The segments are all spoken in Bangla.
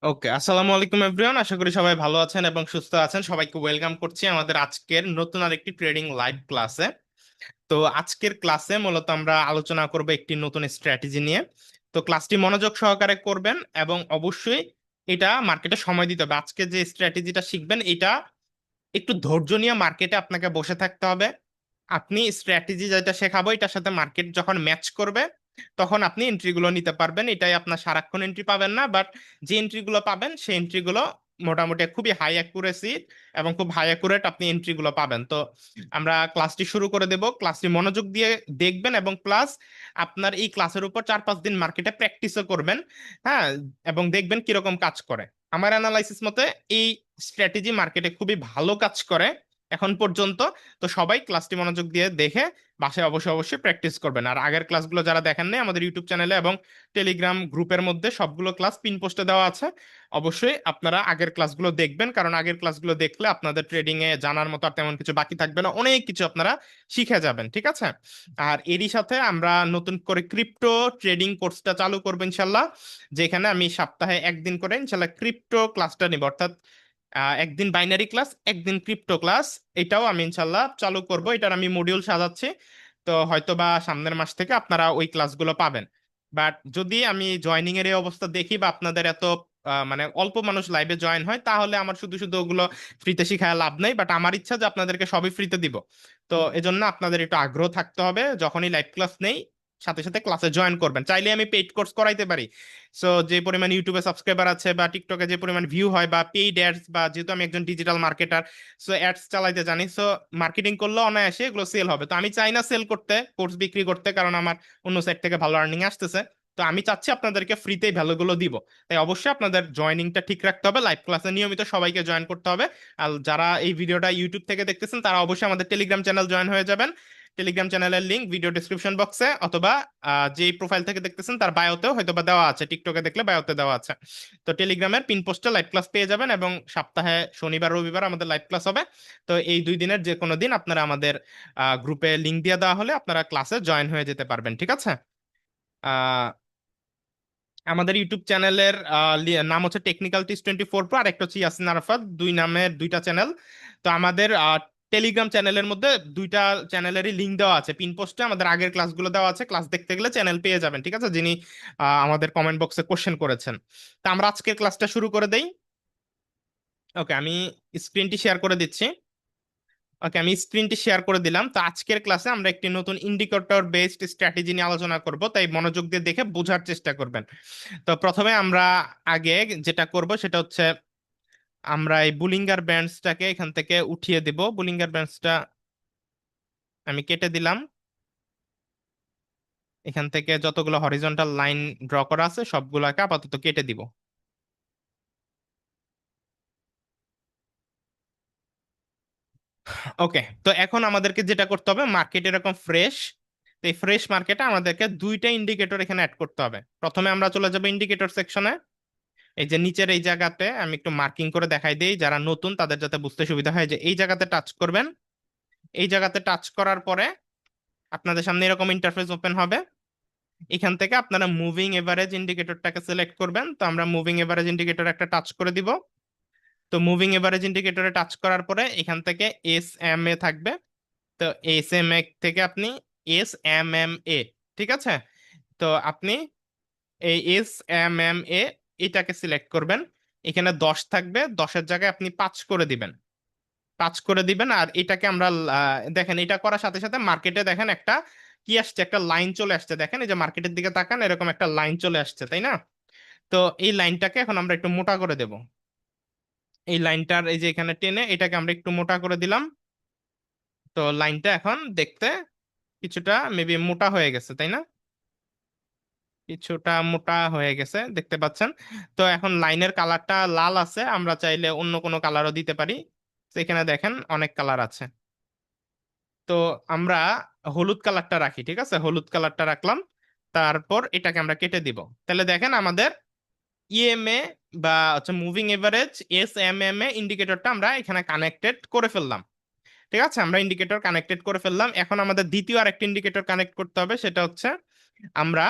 ওকে, আসসালামু আলাইকুম এভরিওয়ান। আশা করি সবাই ভালো আছেন এবং সুস্থ আছেন। সবাইকে ওয়েলকাম করছি আমাদের আজকের নতুন আরেকটি ট্রেডিং লাইভ ক্লাসে। তো আজকের ক্লাসে মূলত আমরা আলোচনা করব একটি নতুন স্ট্র্যাটেজি নিয়ে। তো ক্লাসটি মনোযোগ সহকারে করবেন এবং অবশ্যই এটা মার্কেটে সময় দিতে হবে। আজকে যে স্ট্র্যাটেজিটা শিখবেন এটা একটু ধৈর্য নিয়ে মার্কেটে আপনাকে বসে থাকতে হবে। আপনি স্ট্র্যাটেজি যেটা শেখাবো এটার সাথে মার্কেট যখন ম্যাচ করবে তখন আপনি এন্ট্রিগুলো নিতে পারবেন। এটাই, আপনার সারাক্ষণ এন্ট্রি পাবেন না, বাট যে এন্ট্রিগুলো পাবেন সেই এন্ট্রিগুলো মোটামুটি খুবই হাই অ্যাকুরেসি এবং খুব হাই অ্যাকুরেট আপনি এন্ট্রিগুলো পাবেন। তো আমরা ক্লাসটি শুরু করে দেব। ক্লাসটি মনোযোগ দিয়ে দেখবেন এবং প্লাস আপনার এই ক্লাসের উপর 4-5 দিন মার্কেটে প্র্যাকটিসও করবেন। হ্যাঁ, এবং দেখবেন কিরকম কাজ করে। আমার অ্যানালাইসিস মতে এই স্ট্র্যাটেজি মার্কেটে খুবই ভালো কাজ করে এখন পর্যন্ত। তো সবাই ক্লাসটি মনোযোগ দিয়ে দেখে বাসায় অবশ্যই অবশ্যই প্র্যাকটিস করবেন। আর আগের ক্লাসগুলো যারা দেখেন নাই, আমাদের ইউটিউব চ্যানেলে এবং টেলিগ্রাম গ্রুপের মধ্যে সবগুলো ক্লাস পিন পোস্টে দেওয়া আছে। অবশ্যই আপনারা আগের ক্লাসগুলো দেখবেন, কারণ আগের ক্লাসগুলো দেখলে আপনাদের ট্রেডিং এ জানার মতো আর তেমন কিছু বাকি থাকবে না, অনেক কিছু আপনারা শিখে যাবেন। ঠিক আছে? আর এরই সাথে আমরা নতুন করে ক্রিপ্টো ট্রেডিং কোর্সটা চালু করবো ইনশাল্লাহ, যেখানে আমি সপ্তাহে একদিন করে ইনশাল্লাহ ক্রিপ্টো ক্লাসটা নিব, অর্থাৎ একদিন বাইনারি ক্লাস, একদিন ক্রিপ্টো ক্লাস। এটাও আমি ইনশাল্লাহ চালু করব। এটার আমি মডিউল সাজাচ্ছি। তো হয়তো বা সামনের মাস থেকে আপনারা ওই ক্লাসগুলো পাবেন। বাট যদি আমি জয়নিং এর এই অবস্থা দেখি বা আপনাদের এত মানে অল্প মানুষ লাইভে জয়েন হয়, তাহলে আমার শুধু শুধু ওগুলো ফ্রিতে শিখায় লাভ নেই। বাট আমার ইচ্ছা যে আপনাদেরকে সবই ফ্রিতে দিব। তো এজন্য আপনাদের একটু আগ্রহ থাকতে হবে। যখনই লাইভ ক্লাস নেই সাথে সাথে ক্লাসে জয়েন করবেন। চাইলে আমি পেইড কোর্স করাইতে পারি। সো যে পরিমাণ ইউটিউবে সাবস্ক্রাইবার আছে বা টিকটকে যে পরিমাণ ভিউ হয় বা পেইড অ্যাডস, বা যেহেতু আমি একজন ডিজিটাল মার্কেটার, সো অ্যাডস চালাইতে জানি, সো মার্কেটিং করলে অনায়াসে এগুলো সেল হবে। তো আমি চাই না সেল করতে, কোর্স বিক্রি করতে, কারণ আমার অন্য সাইড থেকে ভালো আর্নিং আসতেছে। তো আমি চাচ্ছি আপনাদেরকে ফ্রিতেই ভ্যালুগুলো দিব। তাই অবশ্যই আপনাদের জয়নিংটা ঠিক রাখতে হবে, লাইভ ক্লাসে নিয়মিত সবাইকে জয়েন করতে হবে। আর যারা এই ভিডিওটা ইউটিউব থেকে দেখতেছেন তারা অবশ্যই আমাদের টেলিগ্রাম চ্যানেল জয়েন হয়ে যাবেন। টেলিগ্রাম চ্যানেলের লিংক ভিডিও ডিসক্রিপশন বক্সে অথবা যে প্রোফাইল থেকে দেখতেছেন তার বায়োতেও হয়তো বা দেওয়া আছে, টিকটকে দেখলে বায়োতে দেওয়া আছে। তো টেলিগ্রামের পিন পোস্টে লাইভ ক্লাস পেয়ে যাবেন এবং সপ্তাহে শনিবার রবিবার আমাদের লাইভ ক্লাস হবে। তো এই 2 দিনের যে কোনো দিন আপনারা আমাদের গ্রুপে লিংক দিয়ে দেওয়া হলে আপনারা ক্লাসে জয়েন হয়ে যেতে পারবেন। ঠিক আছে? আহ আমাদের ইউটিউব চ্যানেলের নাম হচ্ছে টেকনিক্যাল টিপস 24 প্রো, আর একটা হচ্ছে ইয়াসিন আরাফাত, দুই নামের দুইটা চ্যানেল। তো আমাদের টেলিগ্রাম চ্যানেলের মধ্যে দুইটা চ্যানেলেরই লিংক দেওয়া আছে, পিন পোস্টে আমাদের আগের ক্লাসগুলো দেওয়া আছে। ক্লাস দেখতে গেলে চ্যানেল পেয়ে যাবেন। ঠিক আছে? যিনি আমাদের কমেন্ট বক্সে কোশ্চেন করেছেন। তো আমরা আজকের ক্লাসটা শুরু করে দেই। ওকে, আমি স্ক্রিনটি শেয়ার করে দিচ্ছি। ওকে, আমি স্ক্রিনটি শেয়ার করে দিলাম। তো আজকের ক্লাসে আমরা একটি নতুন ইন্ডিকেটর বেসড স্ট্র্যাটেজি নিয়ে আলোচনা করব, তাই মনোযোগ দিয়ে দেখে বোঝার চেষ্টা করবেন। তো প্রথমে আমরা আগে যেটা করব সেটা হচ্ছে আমরা এই বুলিঙ্গার ব্যান্ডসটাকে এখান থেকে উঠিয়ে দিব। বুলিঙ্গার ব্যান্ডসটা আমি কেটে দিলাম। এখান থেকে যতগুলো হরিজন্টাল লাইন ড্র করা আছে সবগুলোকে আপাতত কেটে দিব। ওকে, তো এখন আমাদেরকে যেটা করতে হবে, মার্কেট এরকম ফ্রেশ, এই ফ্রেশ মার্কেটে আমাদেরকে দুইটা ইন্ডিকেটর এখানে অ্যাড করতে হবে। প্রথমে আমরা চলে যাব ইন্ডিকেটর সেকশনে। এই যে নিচের এই জায়গাতে আমি একটু মার্কিং করে দেখাই দিই যারা নতুন তাদের যাতে বুঝতে সুবিধা হয়, যে এই জায়গাতে টাচ করবেন। এই জায়গাতে টাচ করার পরে আপনাদের সামনে এরকম ইন্টারফেস ওপেন হবে। এখান থেকে আপনারা মুভিং এভারেজ ইন্ডিকেটরটাকে সিলেক্ট করবেন। তো আমরা মুভিং এভারেজ ইন্ডিকেটর একটা টাচ করে দিব। তো মুভিং এভারেজ ইন্ডিকেটরে টাচ করার পরে এখান থেকে এস এম এ থাকবে। তো এস এম এ থেকে আপনি এস এম এম এ, ঠিক আছে? তো আপনি এই এস এম এম এ এটাকে সিলেক্ট করবেন। এখানে 10 থাকবে, 10-এর জায়গায় আপনি 5 করে দিবেন। 5 করে দিবেন। আর এটাকে আমরা দেখেন, এটা করার সাথে সাথে মার্কেটে দেখেন একটা কি আসছে, একটা লাইন চলে আসছে। দেখেন এই যে মার্কেটের দিকে তাকান, এরকম একটা লাইন চলে আসছে, তাই না? তো এই লাইনটাকে এখন আমরা একটু মোটা করে দেব। এই লাইনটার এই যে এখানে টেনে এটাকে আমরা একটু মোটা করে দিলাম। তো লাইনটা এখন দেখতে কিছুটা মেবি মোটা হয়ে গেছে, তাই না? কিছুটা মোটা হয়ে গেছে দেখতে পাচ্ছেন। তো এখন লাইনের কালারটা লাল আছে, আমরা চাইলে অন্য কোনো কালারও দিতে পারি। তো এখানে দেখেন অনেক কালার আছে। তো আমরা হলুদ কালারটা রাখি, ঠিক আছে? হলুদ কালারটা রাখলাম। তারপর এটাকে আমরা কেটে দিব। তাহলে দেখেন আমাদের ইএমএ বা হচ্ছে moving average S M M A ইন্ডিকেটরটা আমরা এখানে কানেক্টেড করে ফেললাম। ঠিক আছে? আমরা ইন্ডিকেটর কানেক্টেড করে ফেললাম। এখন আমাদের দ্বিতীয় আরেকটা ইন্ডিকেটর কানেক্ট করতে হবে, সেটা হচ্ছে আমরা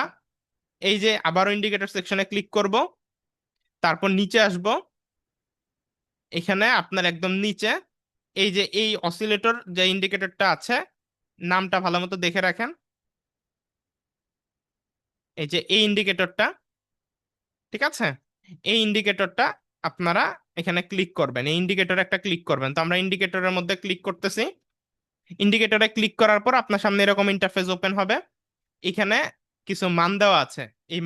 এই যে আবারও ইন্ডিকেটর সেকশনে ক্লিক করব। তারপর নিচে আসব, এখানে আপনার একদম নিচে এই যে এই অসিলেটর যে ইন্ডিকেটরটা আছে, নামটা ভালো মতো দেখে রাখেন, এই যে এই ইন্ডিকেটরটা, ঠিক আছে, এই ইন্ডিকেটরটা আপনারা এখানে ক্লিক করবেন, এই ইন্ডিকেটরে একটা ক্লিক করবেন। তো আমরা ইন্ডিকেটরের মধ্যে ক্লিক করতেছি। ইন্ডিকেটরে ক্লিক করার পর আপনার সামনে এরকম ইন্টারফেস ওপেন হবে। এখানে কিছু মান দেওয়া আছে, এই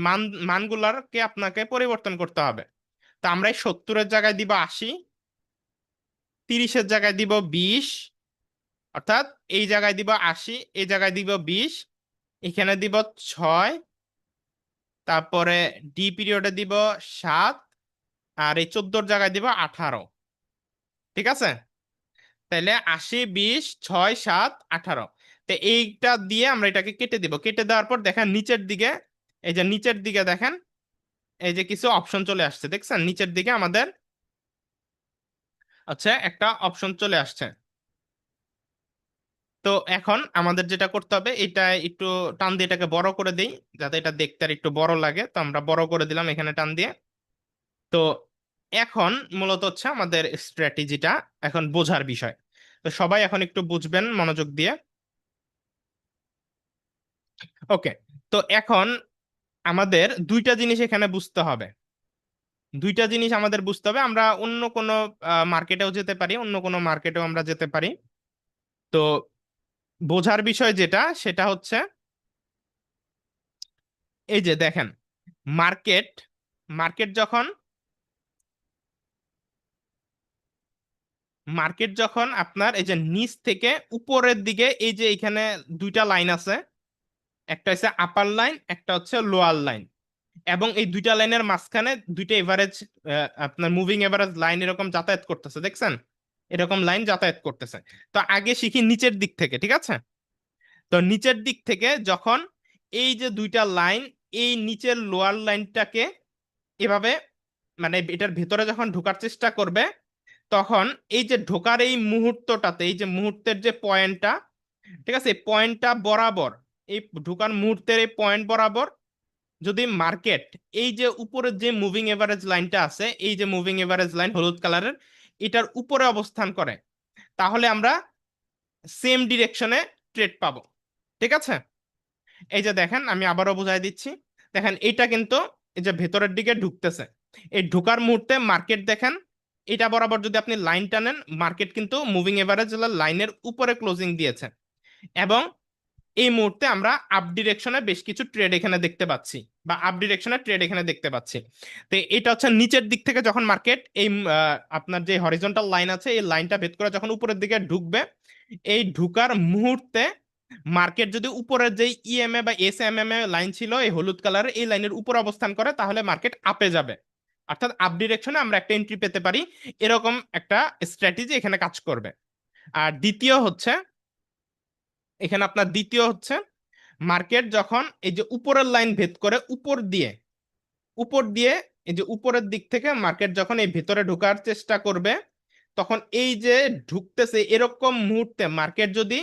মানগুলোকে আপনাকে পরিবর্তন করতে হবে। তো আমরা এই 70-এর জায়গায় দিব 80, 30-এর জায়গায় দিব 20, অর্থাৎ এই জায়গায় দিব 80, এই জায়গায় দিব 20, এখানে দিব 6, তারপরে ডি পিরিয়ডে দিব 7, আর এই 14-এর জায়গায় দিব 18। ঠিক আছে, তাহলে 80, 20, 6, 7, 18। তো এইটা দিয়ে আমরা এটাকে কেটে দিব। কেটে দেওয়ার পর দেখেন নিচের দিকে, এই যে নিচের দিকে দেখেন এই যে কিছু অপশন চলে আসছে, দেখছেন নিচের দিকে আমাদের আচ্ছা একটা অপশন চলে আসছে। তো এখন আমাদের যেটা করতে হবে, এটা একটু টান দিয়ে এটাকে বড় করে দেই, যাতে এটা দেখতে আর একটু বড় লাগে। তো আমরা বড় করে দিলাম এখানে টান দিয়ে। তো এখন মূলত হচ্ছে আমাদের স্ট্র্যাটেজিটা এখন বোঝার বিষয়। তো সবাই এখন একটু বুঝবেন মনোযোগ দিয়ে। ওকে, তো এখন আমাদের দুইটা জিনিস এখানে বুঝতে হবে। দুইটা জিনিস আমাদের বুঝতে হবে। আমরা অন্য কোনো মার্কেটেও যেতে পারি, অন্য কোনো মার্কেটেও আমরা যেতে পারি। তো বোঝার বিষয় যেটা সেটা হচ্ছে এই যে দেখেন, মার্কেট মার্কেট যখন মার্কেট যখন আপনার এই যে নিচ থেকে উপরের দিকে, এই যে এখানে দুইটা লাইন আছে, একটা হচ্ছে আপার লাইন, একটা হচ্ছে লোয়ার লাইন, এবং এই দুইটা লাইনের মাঝখানে দুইটা এভারেজ, আপনার মুভিং এভারেজ লাইন এরকম যাতায়াত করতেছে, দেখছেন এরকম লাইন যাতায়াত করতেছে। তো আগে শিখি নিচের দিক থেকে, ঠিক আছে। তো নিচের দিক থেকে যখন এই যে দুইটা লাইন এই নিচের লোয়ার লাইনটাকে এভাবে মানে এটার ভেতরে যখন ঢোকার চেষ্টা করবে, তখন এই যে ঢোকার এই মুহূর্তটাতে, এই যে মুহূর্তের যে পয়েন্টটা, ঠিক আছে, এই পয়েন্টটা বরাবর, এই ঢোকার মুহূর্তের এই পয়েন্ট বরাবর যদি মার্কেট এই যে উপরের যে মুভিং এভারেজ লাইনটা আছে, এই যে মুভিং এভারেজ লাইন হলুদ কালারের, এটার উপরে অবস্থান করে, তাহলে আমরা সেম ডিরেকশনে ট্রেড পাবো। ঠিক আছে, এই যে দেখেন আমি আবারও বুঝাই দিচ্ছি। দেখেন এটা কিন্তু এই যে ভেতরের দিকে ঢুকতেছে, এই ঢোকার মুহূর্তে মার্কেট দেখেন এটা বরাবর যদি আপনি লাইন টানেন, মার্কেট কিন্তু মুভিং এভারেজ লাইনের উপরে ক্লোজিং দিয়েছে, এবং এই মুহূর্তে আমরা আপ ডিরেকশনে বেশ কিছু ট্রেড এখানে দেখতে পাচ্ছি, বা আপ ডিরেকশনে ট্রেড এখানে দেখতে পাচ্ছি। তো এটা হচ্ছে নিচের দিক থেকে যখন মার্কেট এই আপনার যে হরিজন্টাল লাইন আছে এই লাইনটা ভেদ করে যখন উপরের দিকে ঢুকবে, এই ঢুকার মুহূর্তে মার্কেট যদি উপরের যে ইএমএ বা এসএমএম লাইন ছিল এই হলুদ কালারের, এই লাইনের উপর অবস্থান করে, তাহলে মার্কেট আপে যাবে, অর্থাৎ আপ ডিরেকশনে আমরা একটা এন্ট্রি পেতে পারি। এরকম একটা স্ট্র্যাটেজি এখানে কাজ করবে। আর দ্বিতীয় হচ্ছে, এখানে আপনার দ্বিতীয় হচ্ছে মার্কেট যখন এই যে উপরের লাইন ভেদ করে উপর দিয়ে এই যে উপরের দিক থেকে মার্কেট যখন এই ভেতরে ঢোকার চেষ্টা করবে, তখন এই যে ঢুকতেছে এরকম মুহূর্তে মার্কেট যদি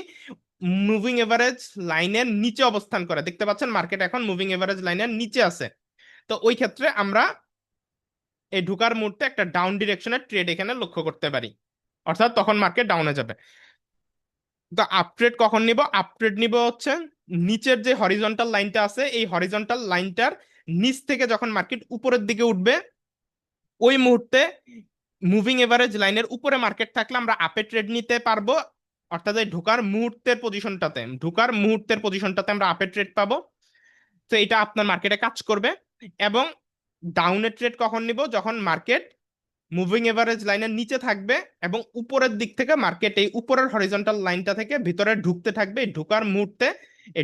মুভিং এভারেজ লাইনের নিচে অবস্থান করে, দেখতে পাচ্ছেন মার্কেট এখন মুভিং এভারেজ লাইনের নিচে আছে, তো ওই ক্ষেত্রে আমরা এই ঢোকার মুহূর্তে একটা ডাউন ডিরেকশনের ট্রেড এখানে লক্ষ্য করতে পারি, অর্থাৎ তখন মার্কেট ডাউনে যাবে। তো আপট্রেড কখন নিব? আপট্রেড নিব হচ্ছে নিচের যে হরিজন্টাল লাইনটা আছে এই হরিজন্টাল লাইনটার নিচ থেকে যখন মার্কেট উপরের দিকে উঠবে, ওই মুহূর্তে মুভিং এভারেজ লাইনের উপরে মার্কেট থাকলে আমরা আপে ট্রেড নিতে পারবো, অর্থাৎ এই ঢোকার মুহূর্তের পজিশনটাতে আমরা আপে ট্রেড পাবো। তো এটা আপনার মার্কেটে কাজ করবে। এবং ডাউনে ট্রেড কখন নিব? যখন মার্কেট মুভিং এভারেজ লাইনের নিচে থাকবে এবং উপরের দিক থেকে মার্কেট এই উপরের হরিজন্টাল লাইনটা থেকে ভিতরে ঢুকতে থাকবে। এই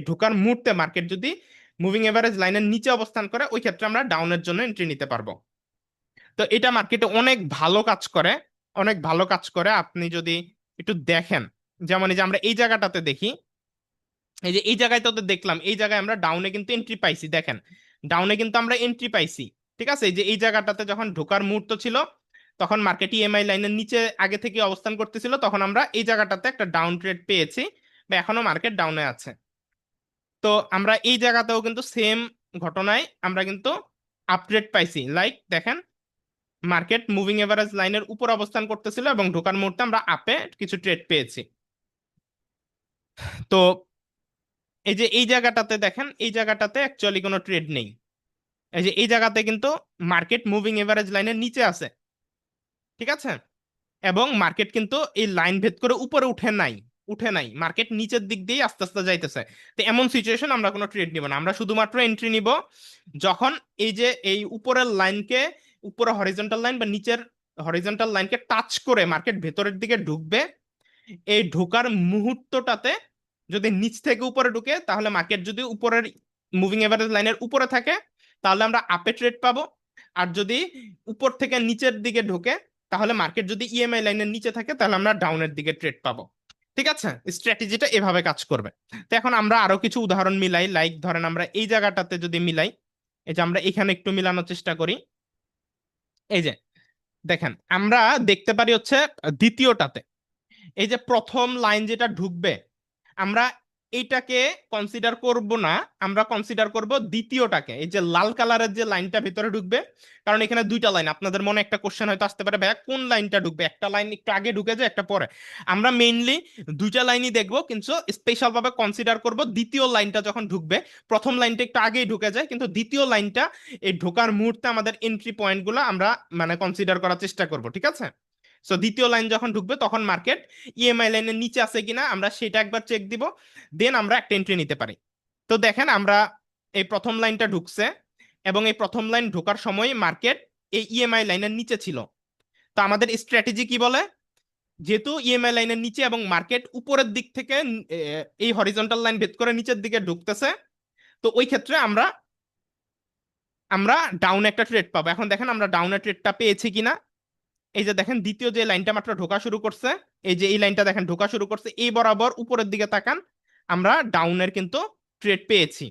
ঢোকার মুহূর্তে মার্কেট যদি মুভিং এভারেজ লাইনের নিচে অবস্থান করে, ওই ক্ষেত্রে আমরা ডাউনের জন্য এন্ট্রি নিতে পারবো। তো এটা মার্কেটে অনেক ভালো কাজ করে, অনেক ভালো কাজ করে। আপনি যদি একটু দেখেন, যেমন এই যে আমরা এই জায়গাটাতে দেখি, এই যে এই জায়গায় তো দেখলাম এই জায়গায় আমরা ডাউনে কিন্তু এন্ট্রি পাইছি, দেখেন ডাউনে কিন্তু আমরা এন্ট্রি পাইছি। ঠিক আছে, এই যে এই জায়গাটাতে যখন ঢোকার মুহূর্ত ছিল, তখন মার্কেট ইএমআই লাইনের নিচে আগে থেকে অবস্থান করতেছিল, তখন আমরা এই জায়গাটাতে একটা ডাউন ট্রেড পেয়েছি, বা এখনো মার্কেট ডাউনে আছে। তো আমরা এই জায়গাতেও কিন্তু সেম ঘটনায় আমরা কিন্তু আপট্রেড পাইছি, লাইক দেখেন মার্কেট মুভিং এভারেজ লাইনের উপর অবস্থান করতেছিল এবং ঢোকার মুহূর্তে আমরা আপে কিছু ট্রেড পেয়েছি। তো এই যে এই জায়গাটাতে দেখেন, এই জায়গাটাতে অ্যাকচুয়ালি কোনো ট্রেড নেই। এই যে এই জায়গাতে কিন্তু মার্কেট মুভিং এভারেজ লাইনের নিচে আছে, ঠিক আছে? এবং মার্কেট কিন্তু এই লাইন ভেদ করে উপরে উঠে নাই, মার্কেট নিচের দিক দিয়ে আস্তে আস্তে যাইতেছে। তো এমন সিচুয়েশন আমরা কোনো ট্রেড নিব না, আমরা শুধুমাত্র এন্ট্রি নিব যখন এই যে এই উপরের লাইনকে, উপরে হরিজন্টাল লাইন বা নিচের হরিজন্টাল লাইনকে টাচ করে মার্কেট ভেতরের দিকে ঢুকবে। এই ঢোকার মুহূর্তটাতে যদি নিচ থেকে উপরে ঢুকে, তাহলে মার্কেট যদি উপরের মুভিং এভারেজ লাইনের উপরে থাকে তাহলে আমরা আপে ট্রেড পাবো। আর যদি উপর থেকে নিচের দিকে ঢোকে, তাহলে মার্কেট যদি ইএমআই লাইনের নিচে থাকে তাহলে আমরা ডাউনের দিকে ট্রেড পাবো। ঠিক আছে, স্ট্র্যাটেজিটা এভাবে কাজ করবে। তো এখন আমরা আরো কিছু উদাহরণ মিলাই, লাইক ধরেন আমরা এই জায়গাটাতে যদি মিলাই, এই যে আমরা এখানে একটু মিলানোর চেষ্টা করি। এই যে দেখেন, আমরা দেখতে পারি হচ্ছে দ্বিতীয়টাতে এই যে প্রথম লাইন যেটা ঢুকবে, আমরা এইটাকে কনসিডার করব না, আমরা কনসিডার করব দ্বিতীয়টাকে, এই যে লাল কালারের যে লাইনটা ভিতরে ঢুকবে। কারণ এখানে দুইটা লাইন, আপনাদের মনে একটা কোশ্চেন হয়তো আসতে পারে, ভাইয়া কোন লাইনটা ঢুকবে, একটা লাইন একটু আগে ঢুকে যায় একটা পরে। আমরা মেইনলি দুইটা লাইনই দেখবো, কিন্তু স্পেশাল ভাবে কনসিডার করব দ্বিতীয় লাইনটা যখন ঢুকবে। প্রথম লাইনটা একটু আগেই ঢুকে যায়, কিন্তু দ্বিতীয় লাইনটা এই ঢোকার মুহূর্তে আমাদের এন্ট্রি পয়েন্টগুলো আমরা মানে কনসিডার করার চেষ্টা করব, ঠিক আছে? সো দ্বিতীয় লাইন যখন ঢুকবে তখন মার্কেট ইএমআই লাইনের নিচে আছে কিনা আমরা সেটা একবার চেক দিব, দেন আমরা একটা এন্ট্রি নিতে পারি। তো দেখেন আমরা এই প্রথম লাইনটা ঢুকছে এবং এই প্রথম লাইন ঢোকার সময় মার্কেট এই ইএমআই লাইনের নিচে ছিল। তো আমাদের স্ট্র্যাটেজি কি বলে, যেহেতু ইএমআই লাইনের নিচে এবং মার্কেট উপরের দিক থেকে এই হরিজন্টাল লাইন ভেদ করে নিচের দিকে ঢুকতেছে, তো ওই ক্ষেত্রে আমরা আমরা ডাউন একটা ট্রেড পাবো। এখন দেখেন আমরা ডাউনের ট্রেডটা পেয়েছি কিনা। এই যে দেখেন দ্বিতীয় যে লাইনটা মাত্র ঢোকা শুরু করছে, এই যে এই লাইনটা দেখেন ঢোকা শুরু করছে, এই বরাবর উপরের দিকে তাকান, আমরা ডাউনের কিন্তু ট্রেড পেয়েছি,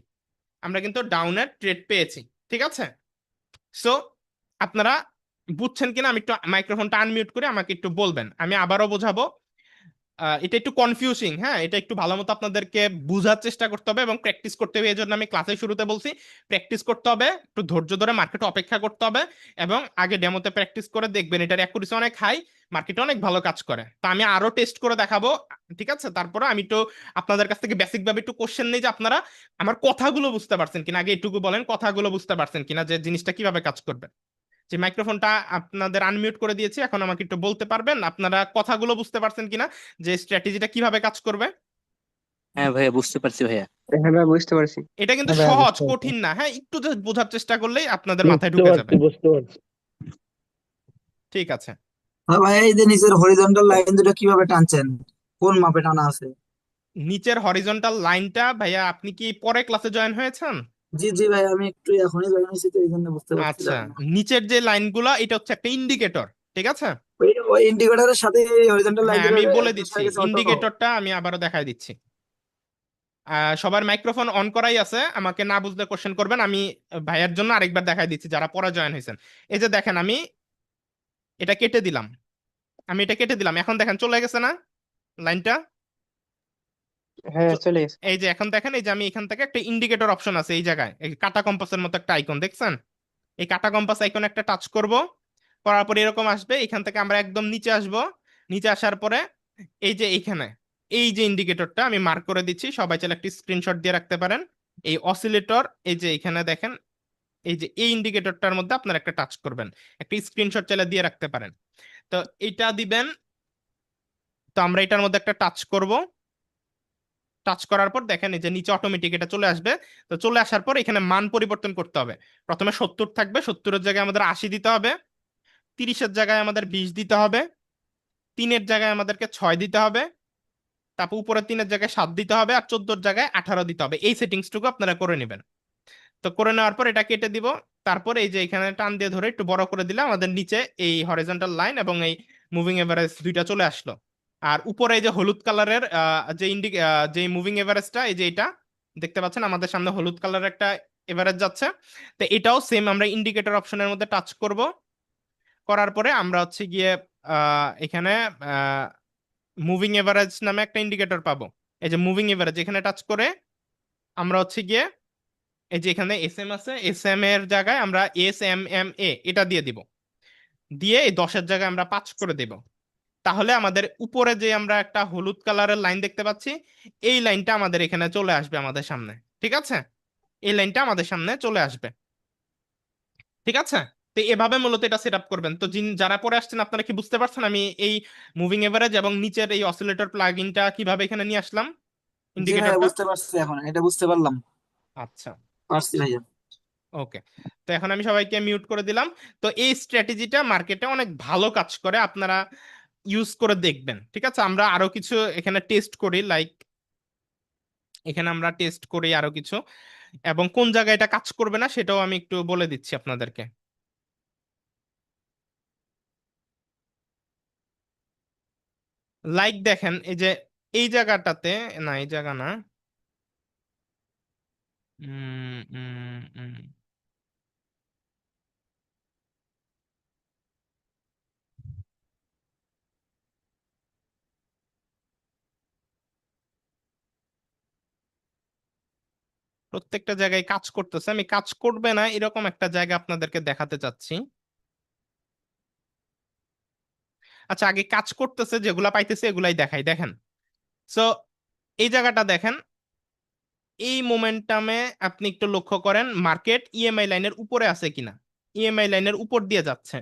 আমরা কিন্তু ডাউনের ট্রেড পেয়েছি। ঠিক আছে, সো আপনারা বুঝছেন কিনা আমি একটু মাইক্রোফোনটা আনমিউট করে আমাকে একটু বলবেন, আমি আবারও বোঝাবো। এটা একটু কনফিউজিং, হ্যাঁ, এটা একটু ভালো মতো আপনাদেরকে বোঝার চেষ্টা করতে হবে এবং প্র্যাকটিস করতে হবে। এই জন্য আমি ক্লাসের শুরুতে বলছি প্র্যাকটিস করতে হবে, একটু ধৈর্য ধরে মার্কেটে অপেক্ষা করতে হবে এবং আগে ডেমোতে প্র্যাকটিস করে দেখবেন এটার অ্যাকুরেসি অনেক হাই, মার্কেটে অনেক ভালো কাজ করে। তো আমি আরো টেস্ট করে দেখাবো, ঠিক আছে? তারপরে আমি একটু আপনাদের কাছ থেকে বেসিক ভাবে একটু কোশ্চেন নেই যে আপনারা আমার কথাগুলো বুঝতে পারছেন কিনা, আগে এটুকু বলেন কথাগুলো বুঝতে পারছেন কিনা, যে জিনিসটা কিভাবে কাজ করবে। যে মাইক্রোফোনটা আপনাদের আনমিউট করে দিয়েছি, এখন আমাকে একটু বলতে পারবেন আপনারা কথাগুলো বুঝতে পারছেন কিনা, যে স্ট্র্যাটেজিটা কিভাবে কাজ করবে। হ্যাঁ ভাইয়া, বুঝতে পারছি ভাইয়া। হ্যাঁ ভাই, বুঝতে পারছি। এটা কিন্তু হ্যাঁ ভাইয়া সহজ, বুঝতে পারছি। কঠিন না, হ্যাঁ, একটু জাস্ট বোঝার চেষ্টা করলেই আপনাদের মাথায় বুঝতে ঢুকে যাবে। পারছি বুঝতে পারছি। ঠিক আছে, হ্যাঁ ভাই, এই যে নিচের হরিজন্টাল লাইন দুটো কিভাবে টানছেন? কোন মাপে টানা আছে? নিচের হরিজন্টাল লাইনটা ভাইয়া আপনি কি পরে ক্লাসে জয়েন হয়েছেন? জি জি ভাই, আমি একটু এখনই জয়েন হয়েছি তো এই জন্য বুঝতে আচ্ছা, পারছিলাম না। নিচের যে লাইনগুলো এটা হচ্ছে একটা ইন্ডিকেটর, ঠিক আছে? ওই ওই ইন্ডিকেটরের সাথে হরিজন্টাল লাইন হ্যাঁ দুটো আমি বলে অ্যাটাচ দিচ্ছি, হয়ে গেছে অটো। ইন্ডিকেটরটা আমি আবারও দেখাই দিচ্ছি। সবার মাইক্রোফোন অন করাই আছে, আমাকে না বুঝলে কোশ্চেন করবেন, আমি ভাইয়ের জন্য আরেকবার দেখাই দিচ্ছি যারা পরে জয়েন হয়েছেন। এই যে দেখেন আমি এটা কেটে দিলাম, আমি এটা কেটে দিলাম, এখন দেখেন চলে গেছে না লাইনটা? হ্যাঁ, চলে গেছে। এই যে এখন দেখেন, এই যে আমি এখান থেকে একটা ইন্ডিকেটর অপশন আছে এই জায়গায়, এই কাটা কম্পাসের মতো একটা আইকন দেখছেন, এই কাটা কম্পাস আইকন একটা টাচ করব, করার পরে এরকম আসবে, এখান থেকে আমরা একদম নিচে আসব। নিচে আসার পরে এই যে এইখানে এই যে ইন্ডিকেটরটা আমি মার্ক করে দিচ্ছি, সবাই চাইলে একটি স্ক্রিনশট দিয়ে রাখতে পারেন। এই অসিলেটর, এই যে এখানে দেখেন, এই যে এই ইন্ডিকেটরটার মধ্যে আপনারা একটা টাচ করবেন, একটা স্ক্রিনশট চাইলে দিয়ে রাখতে পারেন। তো এটা দিবেন, তো আমরা এটার মধ্যে একটা টাচ করব, টাচ করার পর দেখেন এই যে নিচে অটোমেটিক এটা চলে আসবে। তো চলে আসার পর এখানে মান পরিবর্তন করতে হবে, প্রথমে 70 থাকবে, 70-এর জায়গায় আমাদের 80 দিতে হবে, 30-এর জায়গায় আমাদের 20 দিতে হবে, 3-এর জায়গায় আমাদেরকে 6 দিতে হবে, তারপর উপরে 3-এর জায়গায় 7 দিতে হবে, আর 14-এর জায়গায় 18 দিতে হবে। এই সেটিংসটুকু আপনারা করে নেবেন। তো করে নেওয়ার পর এটা কেটে দিব, তারপর এই যে এখানে টান দিয়ে ধরে একটু বড় করে দিলে আমাদের নিচে এই হরিজন্টাল লাইন এবং এই মুভিং এভারেজ দুইটা চলে আসলো। আর উপরে এই যে হলুদ কালারের যে মুভিং এভারেজটা, এই যে এটা দেখতে পাচ্ছেন আমাদের সামনে হলুদ কালারের একটা এভারেজ যাচ্ছে। তো এটাও সেম আমরা ইন্ডিকেটর অপশনের মধ্যে টাচ করব, করার পরে আমরা হচ্ছে গিয়ে এখানে মুভিং এভারেজ নামে একটা ইন্ডিকেটর পাবো। এই যে মুভিং এভারেজ এখানে টাচ করে আমরা হচ্ছে গিয়ে এই যে এখানে এস এম আছে, এস এম এর জায়গায় আমরা এস এম এম এ এটা দিয়ে দিব। দিয়ে এই 10-এর জায়গায় আমরা 5 করে দেব। তাহলে আমাদের উপরে যে আমরা একটা হলুদ কালারের লাইন দেখতে পাচ্ছি, এই লাইনটা আমাদের এখানে চলে আসবে আমাদের সামনে। ঠিক আছে, এই লাইনটা আমাদের সামনে চলে আসবে। ঠিক আছে, তো এভাবে মূলত এটা সেট আপ করবেন। তো যারা পরে আসছেন আপনারা কি বুঝতে পারছেন আমি এই মুভিং এভারেজ এবং নিচের এই অসিলেটর প্লাগইনটা কিভাবে এখানে নিয়ে আসলাম, জি ভাইয়া, ইন্ডিকেটরটা? বুঝতে পারছি, এখন এটা বুঝতে পারলাম। আচ্ছা, পারছি ভাইয়া। ওকে। তো এখন আমি সবাইকে মিউট করে দিলাম। তো এই স্ট্র্যাটেজিটা মার্কেটে অনেক ভালো কাজ করে, আপনারা ইউজ করে দেখবেন। ঠিক আছে, আমরা আরো কিছু এখানে টেস্ট করি, লাইক এখানে আমরা টেস্ট করি আরো কিছু, এবং কোন জায়গায় এটা কাজ করবে না সেটাও আমি একটু বলে দিচ্ছি আপনাদেরকে। লাইক দেখেন, এই যে এই জায়গাটাতে, না এই জায়গা না, উম, উম, উম, প্রত্যেকটা জায়গায় কাজ করতেছে, আমি কাজ করবে না এরকম একটা জায়গা আপনাদেরকে দেখাতে চাচ্ছি। আচ্ছা, আগে কাজ করতেছে যেগুলা পাইতেছে এগুলাই দেখাই, দেখেন। সো এই জায়গাটা দেখেন, এই মোমেন্টামে আপনি একটু লক্ষ্য করেন মার্কেট ইএমআই লাইনের উপরে আছে কিনা, ইএমআই লাইনের উপর দিয়ে যাচ্ছে।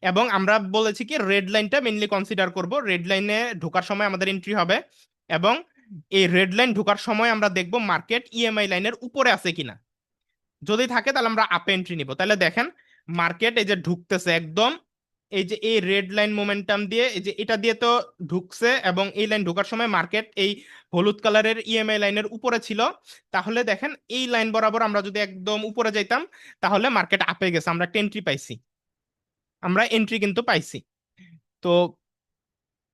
এবং আমরা বলেছি কি রেড লাইনটা মেইনলি কনসিডার করব, রেড লাইনে ঢোকার সময় আমাদের এন্ট্রি হবে। এবং এই রেড লাইন ঢোকার সময় আমরা দেখব মার্কেট ইএমআই লাইনের উপরে আছে কিনা। যদি থাকে তাহলে আমরা আপ এন্ট্রি নিব। তাহলে দেখেন মার্কেট এই যে ঢুকতেছে একদম, এই যে এই রেড লাইন মোমেন্টাম দিয়ে, এই যে এটা দিয়ে তো ঢুকছে, এবং এই লাইন ঢোকার সময় মার্কেট এই হলুদ কালারের ইএমআই লাইনের উপরে ছিল। তাহলে দেখেন এই লাইন বরাবর আমরা যদি একদম উপরে যাইতাম তাহলে মার্কেট আপে গেছে, আমরা একটা এন্ট্রি পাইছি, আমরা এন্ট্রি কিন্তু পাইছি। তো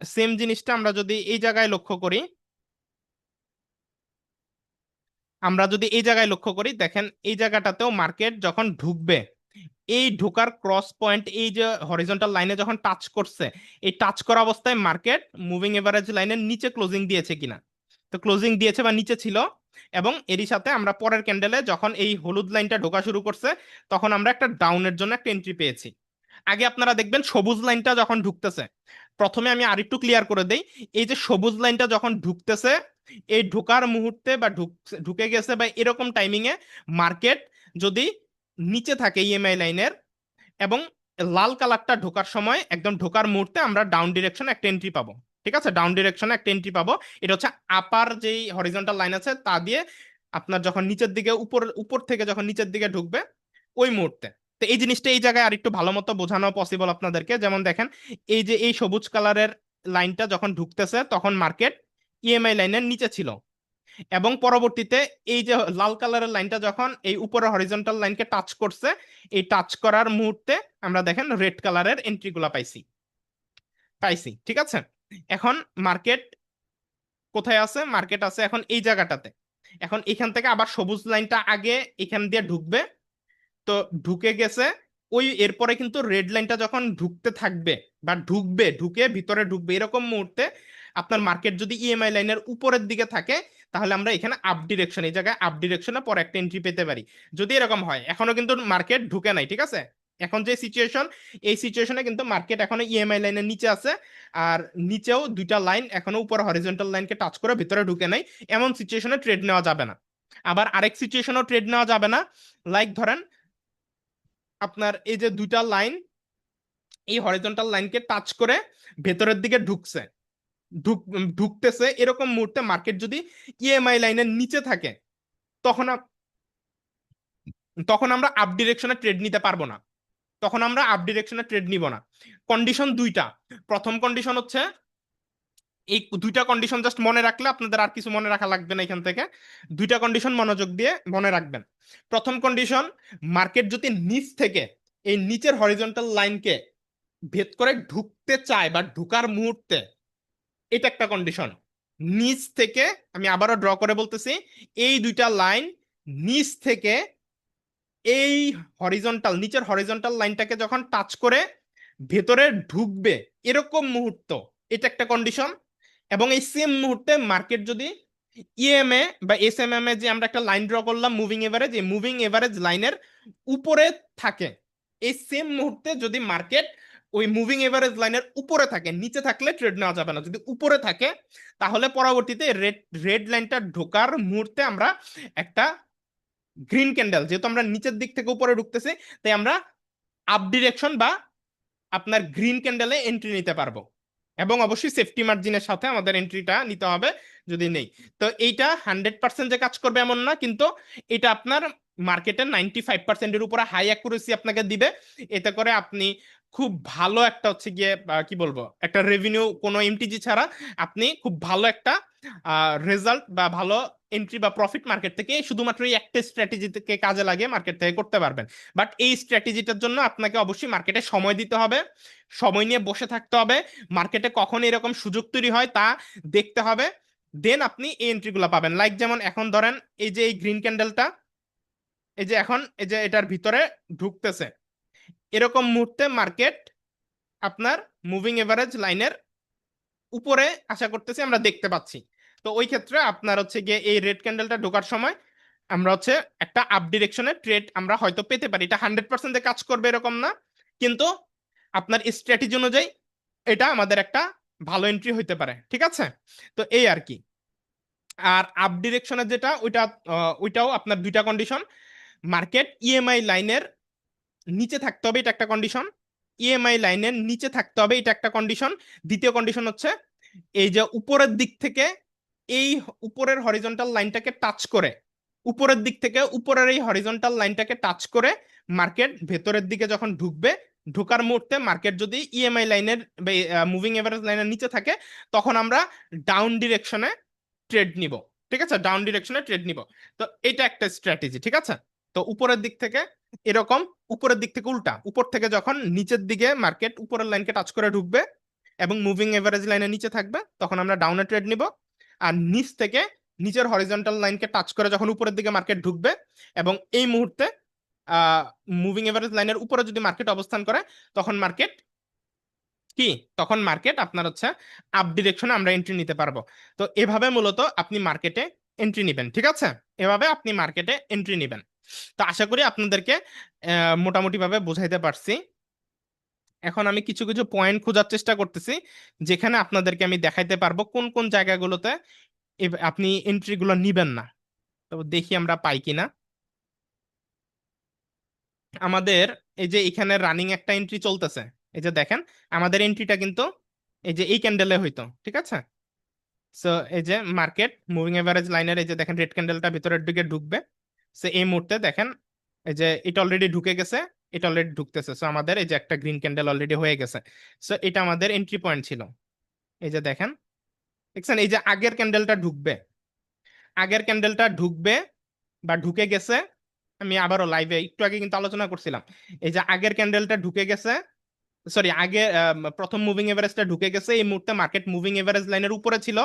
সেম জিনিসটা আমরা যদি এই জায়গায় লক্ষ্য করি, আমরা যদি এই জায়গায় লক্ষ্য করি দেখেন এই জায়গাটাতেও মার্কেট যখন ঢুকবে, এই ঢোকার ক্রস পয়েন্ট এই যে হরিজন্টাল লাইনে যখন টাচ করছে, এই টাচ করা অবস্থায় মার্কেট মুভিং এভারেজ লাইনের নিচে ক্লোজিং দিয়েছে কিনা। তো ক্লোজিং দিয়েছে বা নিচে ছিল। এবং এরই সাথে আমরা পরের ক্যান্ডেলে যখন এই হলুদ লাইনটা ঢোকা শুরু করছে তখন আমরা একটা ডাউনের জন্য একটা এন্ট্রি পেয়েছি। আগে আপনারা দেখবেন সবুজ লাইনটা যখন ঢুকতেছে, প্রথমে আমি আরেকটু ক্লিয়ার করে দেই, এই যে সবুজ লাইনটা যখন ঢুকতেছে, এই ঢোকার মুহূর্তে বা ঢুকে গেছে বা এরকম টাইমিং এ মার্কেট যদি নিচে থাকে ইএমআই লাইনের, এবং লাল কালারটা ঢোকার সময় একদম ঢোকার মুহূর্তে আমরা ডাউন ডিরেকশনে একটা এন্ট্রি পাবো। ঠিক আছে, ডাউন ডিরেকশনে একটা এন্ট্রি পাবো। এটা হচ্ছে আপার যেই হরিজন্টাল লাইন আছে তা দিয়ে আপনার যখন নিচের দিকে উপর উপর থেকে যখন নিচের দিকে ঢুকবে ওই মুহূর্তে। তো এই জিনিসটা এই জায়গায় আরেকটু ভালো মতো বোঝানো পসিবল আপনাদেরকে। যেমন দেখেন এই যে এই সবুজ কালারের লাইনটা যখন ঢুকতেছে তখন মার্কেট ইএমআই লাইনের নিচে ছিল, এবং পরবর্তীতে এই যে লাল কালারের লাইনটা যখন এই উপরের হরিজন্টাল লাইনকে টাচ করছে, এই টাচ করার মুহূর্তে আমরা দেখেন রেড কালারের এন্ট্রি গুলা পাইছি। ঠিক আছে, এখন মার্কেট কোথায় আছে, মার্কেট আছে এখন এই জায়গাটাতে। এখন এখান থেকে আবার সবুজ লাইনটা আগে এখান দিয়ে ঢুকবে, তো ঢুকে গেছে। ওই এরপরে কিন্তু রেড লাইনটা যখন ঢুকতে থাকবে বা ঢুকে ভিতরে ঢুকবে এরকম মুহূর্তে আপনার মার্কেট যদি ইএমআই লাইনের উপরের দিকে থাকে তাহলে আমরা এখানে আপ ডিরেকশন, এই জায়গায় আপ ডিরেকশনে পরে একটা এন্ট্রি পেতে পারি। যদি এরকম হয়, এখনো কিন্তু মার্কেট ঢুকে নাই। ঠিক আছে, এখন যে সিচুয়েশন, এই সিচুয়েশনে কিন্তু মার্কেট এখনো ইএমআই লাইনের নিচে আছে, আর নিচেও দুইটা লাইন এখনো উপরে হরিজন্টাল লাইনকে টাচ করে ভিতরে ঢুকে নাই। এমন সিচুয়েশনে ট্রেড নেওয়া যাবে না। আবার আরেক সিচুয়েশনও ট্রেড নেওয়া যাবে না, লাইক ধরেন আপনার এই যে দুইটা লাইন এই হরিজন্টাল লাইনকে টাচ করে ভেতরের দিকে ঢুকতেছে এরকম মুহূর্তে মার্কেট যদি ইএমআই লাইনের নিচে থাকে তখন তখন আমরা আপ ডিরেকশনে ট্রেড নিতে পারবো না, তখন আমরা আপ ডিরেকশনে ট্রেড নিব না। কন্ডিশন দুইটা। প্রথম কন্ডিশন হচ্ছে, এই দুইটা কন্ডিশন জাস্ট মনে রাখলে আপনাদের আর কিছু মনে রাখা লাগবে না, এখান থেকে দুইটা কন্ডিশন মনোযোগ দিয়ে মনে রাখবেন। প্রথম কন্ডিশন, মার্কেট যদি নিচ থেকে এই নিচের হরিজন্টাল লাইনকে ভেদ করে ঢুকতে চায় বা ঢুকার মুহূর্তে, এটা একটা কন্ডিশন। নিচ থেকে, আমি আবারও ড্র করে বলতেছি, এই দুইটা লাইন নিচ থেকে এই নিচের হরিজন্টাল লাইনটাকে যখন টাচ করে ভেতরে ঢুকবে এরকম মুহূর্ত, এটা একটা কন্ডিশন। এবং এই সেম মুহূর্তে মার্কেট যদি ইএমএ বা এসএমএম এ যে আমরা একটা লাইন ড্র করলাম মুভিং এভারেজ, এই মুভিং এভারেজ লাইনের উপরে থাকে, এই সেম মুহূর্তে যদি মার্কেট ওই মুভিং এভারেজ লাইনের উপরে থাকে, নিচে থাকলে ট্রেড নেওয়া যাবে না। যদি উপরে থাকে তাহলে পরবর্তীতে রেড রেড লাইনটা ঢোকার মুহূর্তে আমরা একটা গ্রিন ক্যান্ডেল, যেহেতু আমরা নিচের দিক থেকে উপরে ঢুকতেছি, তাই আমরা আপ ডিরেকশন বা আপনার গ্রিন ক্যান্ডেলে এন্ট্রি নিতে পারবো। এবং অবশ্যই সেফটি মার্জিনের সাথে আমাদের এন্ট্রিটা নিতে হবে যদি নেই। তো এইটা 100% যে কাজ করবে এমন না, কিন্তু এটা আপনার মার্কেটের 95%-এর উপরে হাই অ্যাকুরেসি আপনাকে দিবে। এতে করে আপনি খুব ভালো একটা হচ্ছে গিয়ে কি বলবো, একটা রেভিনিউ কোনো এমটিজি ছাড়া আপনি খুব ভালো একটা রেজাল্ট বা ভালো এন্ট্রি বা প্রফিট মার্কেট থেকে শুধুমাত্র এই একটা স্ট্র্যাটেজি থেকে কাজে লাগিয়ে মার্কেট থেকে করতে পারবেন। বাট এই স্ট্র্যাটেজিটার জন্য আপনাকে অবশ্যই মার্কেটে সময় দিতে হবে, সময় নিয়ে বসে থাকতে হবে, মার্কেটে কখন এরকম সুযোগ তৈরি হয় তা দেখতে হবে, দেন আপনি এই এন্ট্রিগুলো পাবেন। লাইক যেমন এখন ধরেন এই যে এই গ্রিন ক্যান্ডেলটা, এই যে এখন এই যে এটার ভিতরে ঢুকতেছে, এরকম মুহূর্তে মার্কেট আপনার মুভিং এভারেজ লাইনের উপরে আশা করতেছি আমরা দেখতে পাচ্ছি। তো ওই ক্ষেত্রে আপনার হচ্ছে গিয়ে এই রেড ক্যান্ডেলটা ঢোকার সময় আমরা হচ্ছে একটা আপ ডিরেকশনের ট্রেড আমরা হয়তো পেতে পারি। এটা 100% কাজ করবে এরকম না, কিন্তু আপনার স্ট্র্যাটেজি অনুযায়ী এটা আমাদের একটা ভালো এন্ট্রি হইতে পারে। ঠিক আছে, তো এই আর কি। আর আপ ডিরেকশনের যেটা ওইটাও আপনার দুইটা কন্ডিশন। মার্কেট ইএমআই লাইনের নিচে থাকতে হবে, এটা একটা কন্ডিশন। ইএমআই লাইনের নিচে থাকতে হবে, এটা একটা কন্ডিশন। দ্বিতীয় কন্ডিশন হচ্ছে এই যে উপরের দিক থেকে এই উপরের হরিজন্টাল লাইনটাকে টাচ করে, উপরের দিক থেকে উপরের এই হরিজন্টাল লাইনটাকে টাচ করে মার্কেট ভেতরের দিকে যখন ঢুকবে, ঢোকার মুহূর্তে মার্কেট যদি ইএমআই লাইনের মুভিং এভারেজ লাইনের নিচে থাকে, তখন আমরা ডাউন ডিরেকশনে ট্রেড নিব। ঠিক আছে, ডাউন ডিরেকশনে ট্রেড নিব। তো এটা একটা স্ট্র্যাটেজি। ঠিক আছে, তো উপরের দিক থেকে এরকম, উপরের দিক থেকে উল্টা, উপর থেকে যখন নিচের দিকে মার্কেট উপরের লাইনকে টাচ করে ঢুকবে এবং মুভিং এভারেজ লাইনের নিচে থাকবে, তখন আমরা ডাউনে ট্রেড নিব। আর নিচ থেকে নিচের হরিজন্টাল লাইনকে টাচ করে যখন উপরের দিকে মার্কেট ঢুকবে এবং এই মুহূর্তে মুভিং এভারেজ লাইনের উপরে যদি মার্কেট অবস্থান করে, তখন মার্কেট কি, তখন মার্কেট আপনার হচ্ছে আপ ডিরেকশনে আমরা এন্ট্রি নিতে পারবো। তো এভাবে মূলত আপনি মার্কেটে এন্ট্রি নিবেন। ঠিক আছে, এভাবে আপনি মার্কেটে এন্ট্রি নিবেন। তো আশা করি আপনাদেরকে মোটামুটি ভাবে বোঝাইতে পারছি। এখন আমি কিছু কিছু পয়েন্ট খোঁজার চেষ্টা করতেছি যেখানে আপনাদেরকে আমি দেখাইতে পারবো কোন কোন জায়গাগুলোতে আপনি এন্ট্রি গুলো নিবেন না। তো দেখি আমরা পাই কিনা। আমাদের এই যে এখানে রানিং একটা এন্ট্রি চলতেছে, এই যে দেখেন আমাদের এন্ট্রিটা কিন্তু এই যে এই ক্যান্ডেলে হইতো। ঠিক আছে, সো এই যে মার্কেট মুভিং এভারেজ লাইনের এই যে দেখেন রেড ক্যান্ডেলটা ভিতরের দিকে ঢুকবে। সো এই মুহূর্তে দেখেন এই যে এটা অলরেডি ঢুকে গেছে, এটা অলরেডি ঢুকতেছে। সো আমাদের এই যে একটা গ্রিন ক্যান্ডেল অলরেডি হয়ে গেছে। সো এটা আমাদের এন্ট্রি পয়েন্ট ছিল। এই যে দেখেন, দেখছেন এই যে আগের ক্যান্ডেলটা ঢুকবে, আগের ক্যান্ডেলটা ঢুকবে বা ঢুকে গেছে। আমি আবারও লাইভে একটু আগে কিন্তু আলোচনা করছিলাম, এই যে আগের ক্যান্ডেলটা ঢুকে গেছে, সরি আগে প্রথম মুভিং এভারেজটা ঢুকে গেছে। এই মুহূর্তে মার্কেট মুভিং এভারেজ লাইনের উপরে ছিল,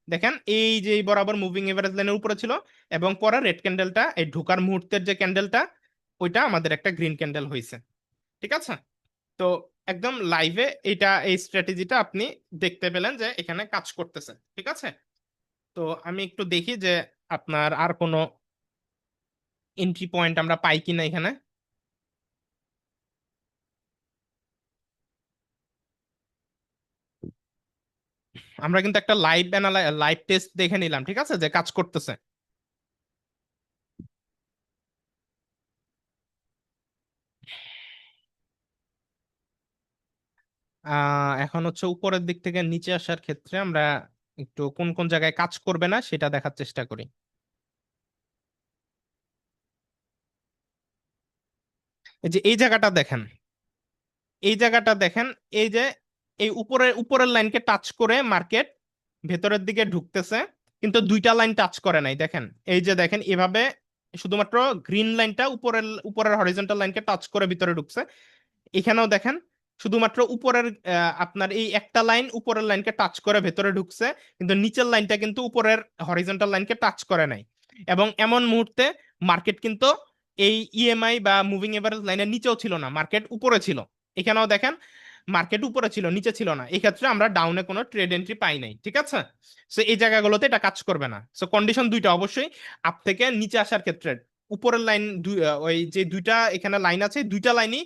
দেখেন এই যে এই বরাবর মুভিং এভারেজ লাইনের উপরে ছিল, এবং পরে রেড ক্যান্ডেলটা এই ঢোকার মুহূর্তের যে ক্যান্ডেলটা, ওইটা আমাদের একটা গ্রিন ক্যান্ডেল হয়েছে। ঠিক আছে, তো একদম লাইভে এটা এই স্ট্র্যাটেজিটা আপনি দেখতে পেলেন যে এখানে কাজ করতেছে। ঠিক আছে, তো আমি একটু দেখি যে আপনার আর কোনো এন্ট্রি পয়েন্ট আমরা পাই কিনা এখানে। আমরা কিন্তু একটা লাইভ টেস্ট দেখে নিলাম, ঠিক আছে, যে কাজ করতেছে। এখন হচ্ছে উপরের দিক থেকে নিচে আসার ক্ষেত্রে আমরা একটু কোন কোন জায়গায় কাজ করবে না সেটা দেখার চেষ্টা করি। এই যে এই জায়গাটা দেখেন, এই জায়গাটা দেখেন, এই যে এই উপরের উপরের লাইনকে টাচ করে মার্কেট ভেতরের দিকে ঢুকতেছে, কিন্তু দুইটা লাইন টাচ করে নাই। দেখেন এই যে দেখেন এভাবে শুধুমাত্র গ্রিন লাইনটা উপরের উপরের হরিজন্টাল লাইনকে টাচ করে ভিতরে ঢুকছে। এখানেও দেখেন শুধুমাত্র উপরের আপনার এই একটা লাইন উপরের লাইনকে টাচ করে ভেতরে ঢুকছে, কিন্তু নিচের লাইনটা কিন্তু উপরের হরিজন্টাল লাইনকে টাচ করে নাই। এবং এমন মুহূর্তে মার্কেট কিন্তু এই ইএমআই বা মুভিং এভারেজ লাইনের নিচেও ছিল না, মার্কেট উপরে ছিল। এখানেও দেখেন মার্কেট উপরে ছিল, নিচে ছিল না। এই ক্ষেত্রে আমরা ডাউনে কোনো ট্রেড এন্ট্রি পাই নাই। ঠিক আছে, সো এই জায়গাগুলোতে এটা কাজ করবে না। সো কন্ডিশন দুইটা অবশ্যই আপ থেকে নিচে আসার ক্ষেত্রে উপরের লাইন ওই যে দুইটা এখানে লাইন আছে, দুইটা লাইনই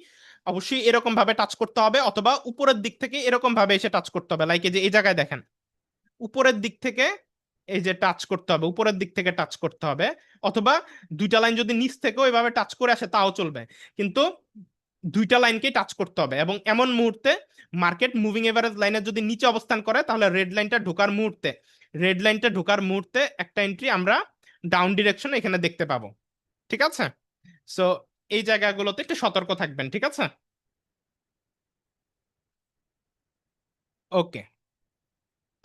অবশ্যই এরকম ভাবে টাচ করতে হবে, অথবা উপরের দিক থেকে এরকম ভাবে এসে টাচ করতে হবে, লাইক এই যে এই জায়গায় দেখেন উপরের দিক থেকে এই যে টাচ করতে হবে, উপরের দিক থেকে টাচ করতে হবে, অথবা দুইটা লাইন যদি নিচ থেকেও এভাবে টাচ করে আসে তাও চলবে, কিন্তু দুইটা লাইনকেই টাচ করতে হবে। এবং এমন মুহূর্তে মার্কেট মুভিং এভারেজ লাইনের যদি নিচে অবস্থান করে তাহলে রেড লাইনটা ঢোকার মুহূর্তে একটা এন্ট্রি আমরা ডাউন ডিরেকশন এখানে দেখতে পাবো। ঠিক আছে, সো এই জায়গাগুলোতে একটু সতর্ক থাকবেন, ঠিক আছে? ওকে,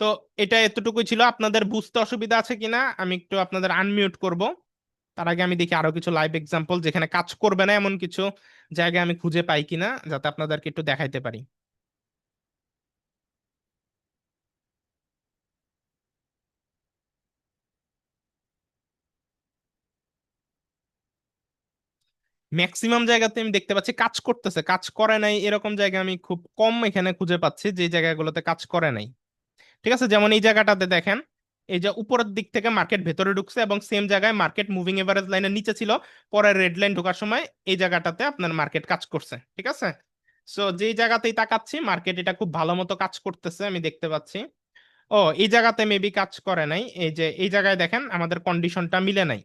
তো এটা এতটুকুই ছিল। আপনাদের বুঝতে অসুবিধা আছে কিনা আমি একটু আপনাদের আনমিউট করব। তার আগে আমি দেখি আরো কিছু লাইভ এক্সাম্পল যেখানে কাজ করবে না এমন কিছু জায়গায় আমি খুঁজে পাই কিনা, যাতে আপনাদেরকে একটু দেখাইতে পারি। ম্যাক্সিমাম জায়গাতে আমি দেখতে পাচ্ছি কাজ করতেছে, কাজ করে নাই এরকম জায়গা আমি খুব কম এখানে খুঁজে পাচ্ছি যে জায়গাগুলোতে কাজ করে নাই। ঠিক আছে, যেমন এই জায়গাটাতে দেখেন, এই যে উপরের দিক থেকে মার্কেট ভেতরে ঢুকছে এবং সেম জায়গায় মার্কেট মুভিং এভারেজ লাইনের নিচে ছিল, পরে রেড লাইন ঢোকার সময় এই জায়গাটাতে আপনার মার্কেট কাজ করছে। ঠিক আছে, সো যেই জায়গাতেই তাকাচ্ছি মার্কেট এটা খুব ভালো মতো কাজ করতেছে আমি দেখতে পাচ্ছি। ও, এই জায়গাতে মেবি কাজ করে নাই, এই যে এই জায়গায় দেখেন আমাদের কন্ডিশনটা মিলে নাই।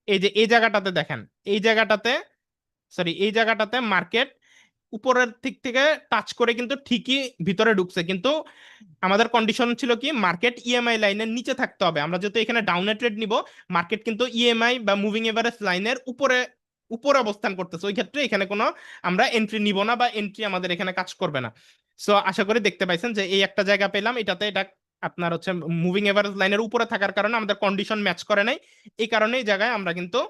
এই যে এই জায়গাটাতে দেখেন, এই জায়গাটাতে এই জায়গাটাতে মার্কেট উপরের দিক থেকে টাচ করে কিন্তু ঠিকই ভিতরে ঢুকছে, কিন্তু আমাদের কন্ডিশন ছিল কি মার্কেট ইএমআই লাইনের নিচে থাকতে হবে। আমরা যেহেতু এখানে ডাউনে ট্রেড নিব, মার্কেট কিন্তু ইএমআই বা মুভিং এভারেজ লাইনের উপরে উপরে অবস্থান করতেছে, ওই ক্ষেত্রে এখানে কোনো আমরা এন্ট্রি নিব না বা এন্ট্রি আমাদের এখানে কাজ করবে না। সো আশা করি দেখতে পাইছেন যে এই একটা জায়গা পেলাম, এটাতে এটা আপনার হচ্ছে মুভিং এভারেজ লাইনের উপরে থাকার কারণে আমাদের কন্ডিশন ম্যাচ করে নাই, এই কারণে এই জায়গায় আমরা কিন্তু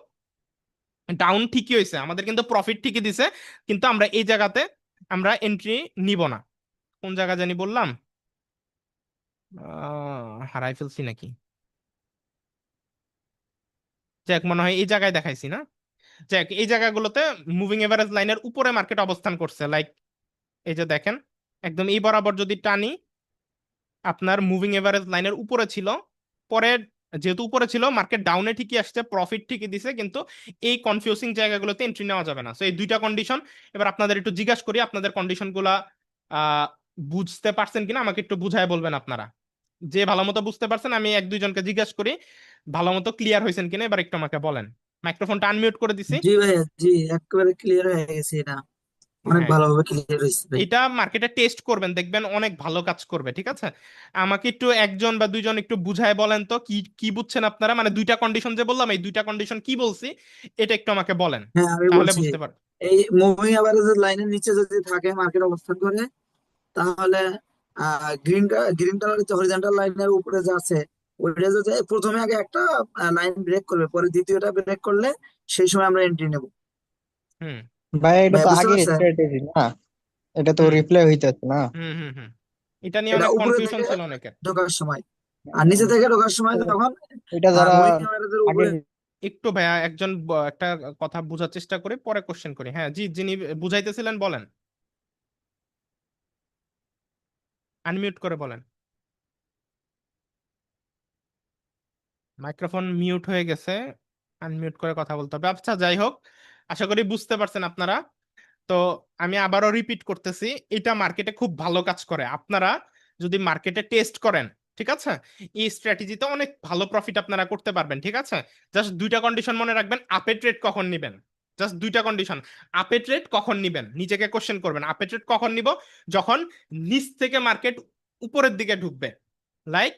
ডাউন ঠিকই হয়েছে, আমাদের কিন্তু প্রফিট ঠিকই দিছে, কিন্তু আমরা এই জায়গাতে আমরা এন্ট্রি নিব না। কোন জায়গা জানি বললাম, হারাই ফেলছি নাকি, যাক মনে হয় এই জায়গায় দেখাইছি না। যাক এই জায়গাগুলোতে মুভিং এভারেজ লাইনের উপরে মার্কেট অবস্থান করছে, লাইক এই যে দেখেন একদম এই বরাবর যদি টানি আপনার মুভিং এভারেজ লাইনের উপরে ছিল, পরে যেহেতু উপরে ছিল মার্কেট ডাউনে ঠিকই আসছে, প্রফিট ঠিকই দিছে, কিন্তু এই কনফিউজিং জায়গাগুলোতে এন্ট্রি নেওয়া যাবে না। সো এই দুইটা কন্ডিশন এবার আপনাদের একটু জিজ্ঞাসা করি, আপনাদের কন্ডিশনগুলা বুঝতে পারছেন কিনা আমাকে একটু বুঝায় বলবেন আপনারা। যে ভালো মতো বুঝতে পারছেন আমি এক দুইজনকে জিজ্ঞাসা করি ভালো মতো ক্লিয়ার হয়েছেন কিনা, এবার একটু আমাকে বলেন। মাইক্রোফোনটা আনমিউট করে দিছি। জি ভাইয়া, জি, একেবারে ক্লিয়ার হয়ে গেছে এটা। অনেক হ্যাঁ, ভালোভাবে ক্লিয়ার হয়েছে ভাই। এটা মার্কেটে টেস্ট করবেন, দেখবেন অনেক ভালো কাজ করবে। ঠিক আছে, আমাকে একটু একজন বা দুইজন একটু বুঝায় বলেন তো কি কি বুঝছেন আপনারা, মানে দুইটা কন্ডিশন যে বললাম এই দুইটা কন্ডিশন কি বলছি এটা একটু আমাকে বলেন, হ্যাঁ, আমি তাহলে বলছি, বুঝতে পার। এই মুভিং অ্যাভারেজের লাইনের নিচে যদি থাকে মার্কেট অবস্থান করে, তাহলে গ্রিন গ্রিন কালারের যে হরিজন্টাল লাইনের উপরে যে আছে, ওইটা যদি প্রথমে আগে একটা লাইন ব্রেক করবে, পরে দ্বিতীয়টা ব্রেক করলে সেই সময় আমরা এন্ট্রি নেব। হুম ভাই এটা ভাই তো বুঝতে আগে পারছেন? স্ট্র্যাটেজি না, এটা তো হুম রিপ্লাই হইতেছে না। হুম হুম হুম এটা নিয়ে এটা অনেক উপরে কনফিউশন থেকে ছিল অনেকের। ঢোকার সময়, আর নিচে থেকে ঢোকার সময় তো যখন এটা যারা মুভিং অ্যাভারেজের আগে উপরে। একটু ভাইয়া একজন একটা কথা বোঝার চেষ্টা করি পরে কোশ্চেন করি। হ্যাঁ জি, যিনি বুঝাইতেছিলেন বলেন, আনমিউট করে বলেন। মাইক্রোফোন মিউট হয়ে গেছে, আনমিউট করে কথা বলতে হবে। আচ্ছা যাই হোক, আশা করি বুঝতে পারছেন আপনারা। তো আমি আবারও রিপিট করতেছি, এটা মার্কেটে খুব ভালো কাজ করে। আপনারা যদি মার্কেটে টেস্ট করেন, ঠিক আছে, এই স্ট্র্যাটেজিতে অনেক ভালো প্রফিট আপনারা করতে পারবেন। ঠিক আছে, জাস্ট দুইটা কন্ডিশন মনে রাখবেন, আপে ট্রেড কখন নিবেন, জাস্ট দুইটা কন্ডিশন। আপে ট্রেড কখন নিবেন, নিজেকে কোশ্চেন করবেন আপে ট্রেড কখন নিব, যখন নিচ থেকে মার্কেট উপরের দিকে ঢুকবে। লাইক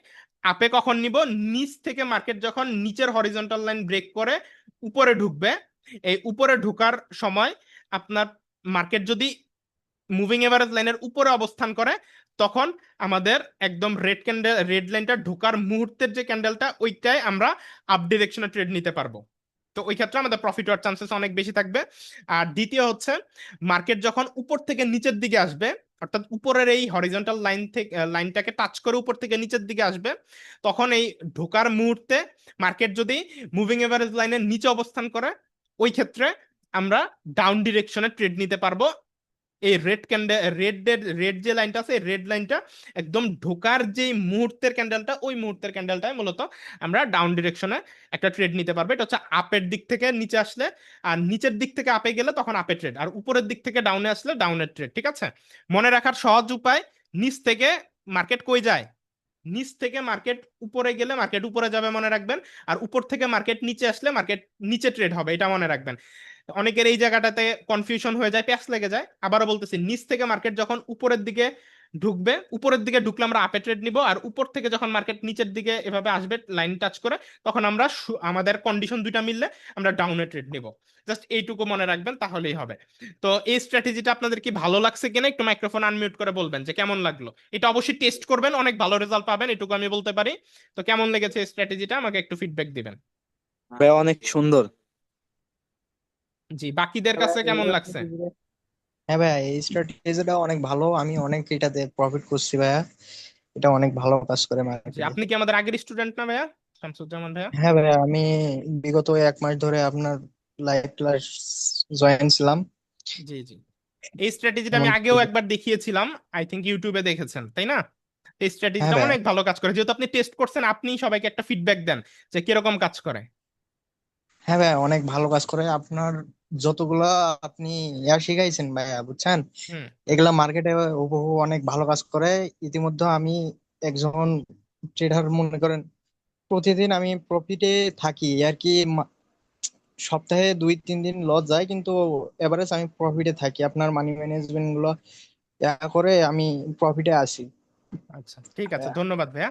আপে কখন নিব, নিচ থেকে মার্কেট যখন নিচের হরিজন্টাল লাইন ব্রেক করে উপরে ঢুকবে, এই উপরে ঢুকার সময় আপনার মার্কেট যদি মুভিং এভারেজ লাইনের উপরে অবস্থান করে, তখন আমাদের একদম রেড লাইনটা ঢোকার মুহূর্তের যে ক্যান্ডেলটা ওইটাই আমরা আপ ডিরেকশনে ট্রেড নিতে পারবো। তো ওই ক্ষেত্রে আমাদের প্রফিট হওয়ার চান্সেস অনেক বেশি থাকবে। আর দ্বিতীয় হচ্ছে, মার্কেট যখন উপর থেকে নিচের দিকে আসবে, অর্থাৎ উপরের এই হরিজন্টাল লাইন থেকে লাইনটাকে টাচ করে উপর থেকে নিচের দিকে আসবে, তখন এই ঢোকার মুহূর্তে মার্কেট যদি মুভিং এভারেজ লাইনের নিচে অবস্থান করে, ওই ক্ষেত্রে আমরা ডাউন ডিরেকশনে ট্রেড নিতে পারবো। এই রেড যে লাইনটা আছে, রেড লাইনটা একদম ঢোকার যে মুহূর্তের ক্যান্ডেলটা, ওই মুহূর্তের ক্যান্ডেলটাই মূলত আমরা ডাউন ডিরেকশনে একটা ট্রেড নিতে পারবো। এটা হচ্ছে আপের দিক থেকে নিচে আসলে, আর নিচের দিক থেকে আপে গেলে তখন আপে ট্রেড, আর উপরের দিক থেকে ডাউনে আসলে ডাউনের ট্রেড। ঠিক আছে, মনে রাখার সহজ উপায়, নিচ থেকে মার্কেট কই যায়, নিচ থেকে মার্কেট উপরে গেলে মার্কেট উপরে যাবে মনে রাখবেন, আর উপর থেকে মার্কেট নিচে আসলে মার্কেট নিচে ট্রেড হবে, এটা মনে রাখবেন। অনেকের এই জায়গাটাতে কনফিউশন হয়ে যায়, প্যাচ লেগে যায়। আবারও বলতেছি, নিচ থেকে মার্কেট যখন উপরের দিকে ঢুকবে, উপরের দিকে ঢুকলে আমরা আপে ট্রেড নিব, আর উপর থেকে যখন মার্কেট নিচের দিকে এভাবে আসবে লাইন টাচ করে, তখন আমরা আমাদের কন্ডিশন দুইটা মিললে আমরা ডাউনে ট্রেড নিব। জাস্ট এইটুকু মনে রাখবেন, তাহলেই হবে। তো এই স্ট্র্যাটেজিটা আপনাদের কি ভালো লাগছে কিনা একটু মাইক্রোফোন আনমিউট করে বলবেন যে কেমন লাগলো। এটা অবশ্যই টেস্ট করবেন, অনেক ভালো রেজাল্ট পাবেন, এটুকু আমি বলতে পারি। তো কেমন লেগেছে এই স্ট্র্যাটেজিটা আমাকে একটু ফিডব্যাক দিবেন। ভাইয়া অনেক সুন্দর। জি, বাকিদের হ্যাঁ কাছে ভাইয়া, কেমন লাগছে? হ্যাঁ ভাইয়া, এই স্ট্র্যাটেজিটা অনেক ভালো, আমি অনেক এটাতে প্রফিট করছি ভাইয়া। এটা অনেক ভালো কাজ করে জি, মার্কেটে। আপনি কি আমাদের আগের স্টুডেন্ট না ভাইয়া, শামসুজ্জামান ভাইয়া? হ্যাঁ ভাইয়া, আমি বিগত 1 মাস ধরে আপনার লাইভ ক্লাস জয়েন ছিলাম। জি জি, এই স্ট্র্যাটেজিটা আমি এমনকি আগেও একবার দেখিয়েছিলাম, আই থিংক ইউটিউবে দেখেছেন তাই না? এই হ্যাঁ স্ট্র্যাটেজিটা ভাইয়া, অনেক ভালো কাজ করে, যেহেতু আপনি টেস্ট করছেন, আপনি সবাইকে একটা ফিডব্যাক দেন যে কিরকম কাজ করে। হ্যাঁ ভাইয়া, অনেক ভালো কাজ করে আপনার। যতগুলা আপনি শিখাইছেন ভাইয়া, বুঝছেন, হুম। এগুলা মার্কেটে হুবহু অনেক ভালো কাজ করে। ইতিমধ্যে আমি একজন ট্রেডার, মনে করেন প্রতিদিন আমি প্রফিটে থাকি আর কি। সপ্তাহে 2-3 দিন লস যায়, কিন্তু এভারেজ আমি প্রফিটে থাকি। আপনার মানি ম্যানেজমেন্ট গুলো করে আমি প্রফিটে আসি। আচ্ছা ঠিক আছে, ধন্যবাদ ভাইয়া।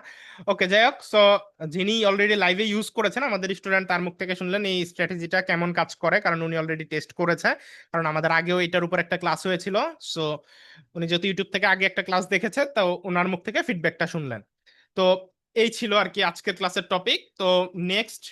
ওকে, যাই হোক, সো যিনি অলরেডি লাইভে ইউজ করেছেন আমাদের স্টুডেন্ট, তার মুখ থেকে শুনলেন এই স্ট্র্যাটেজিটা কেমন কাজ করে, কারণ উনি অলরেডি টেস্ট করেছে। কারণ আমাদের আগেও এটার উপর একটা ক্লাস হয়েছিল। সো উনি যেহেতু ইউটিউব থেকে আগে একটা ক্লাস দেখেছে, তো ওনার মুখ থেকে ফিডব্যাকটা শুনলেন। তো এই ছিল আর কি আজকের ক্লাসের টপিক। তো নেক্সট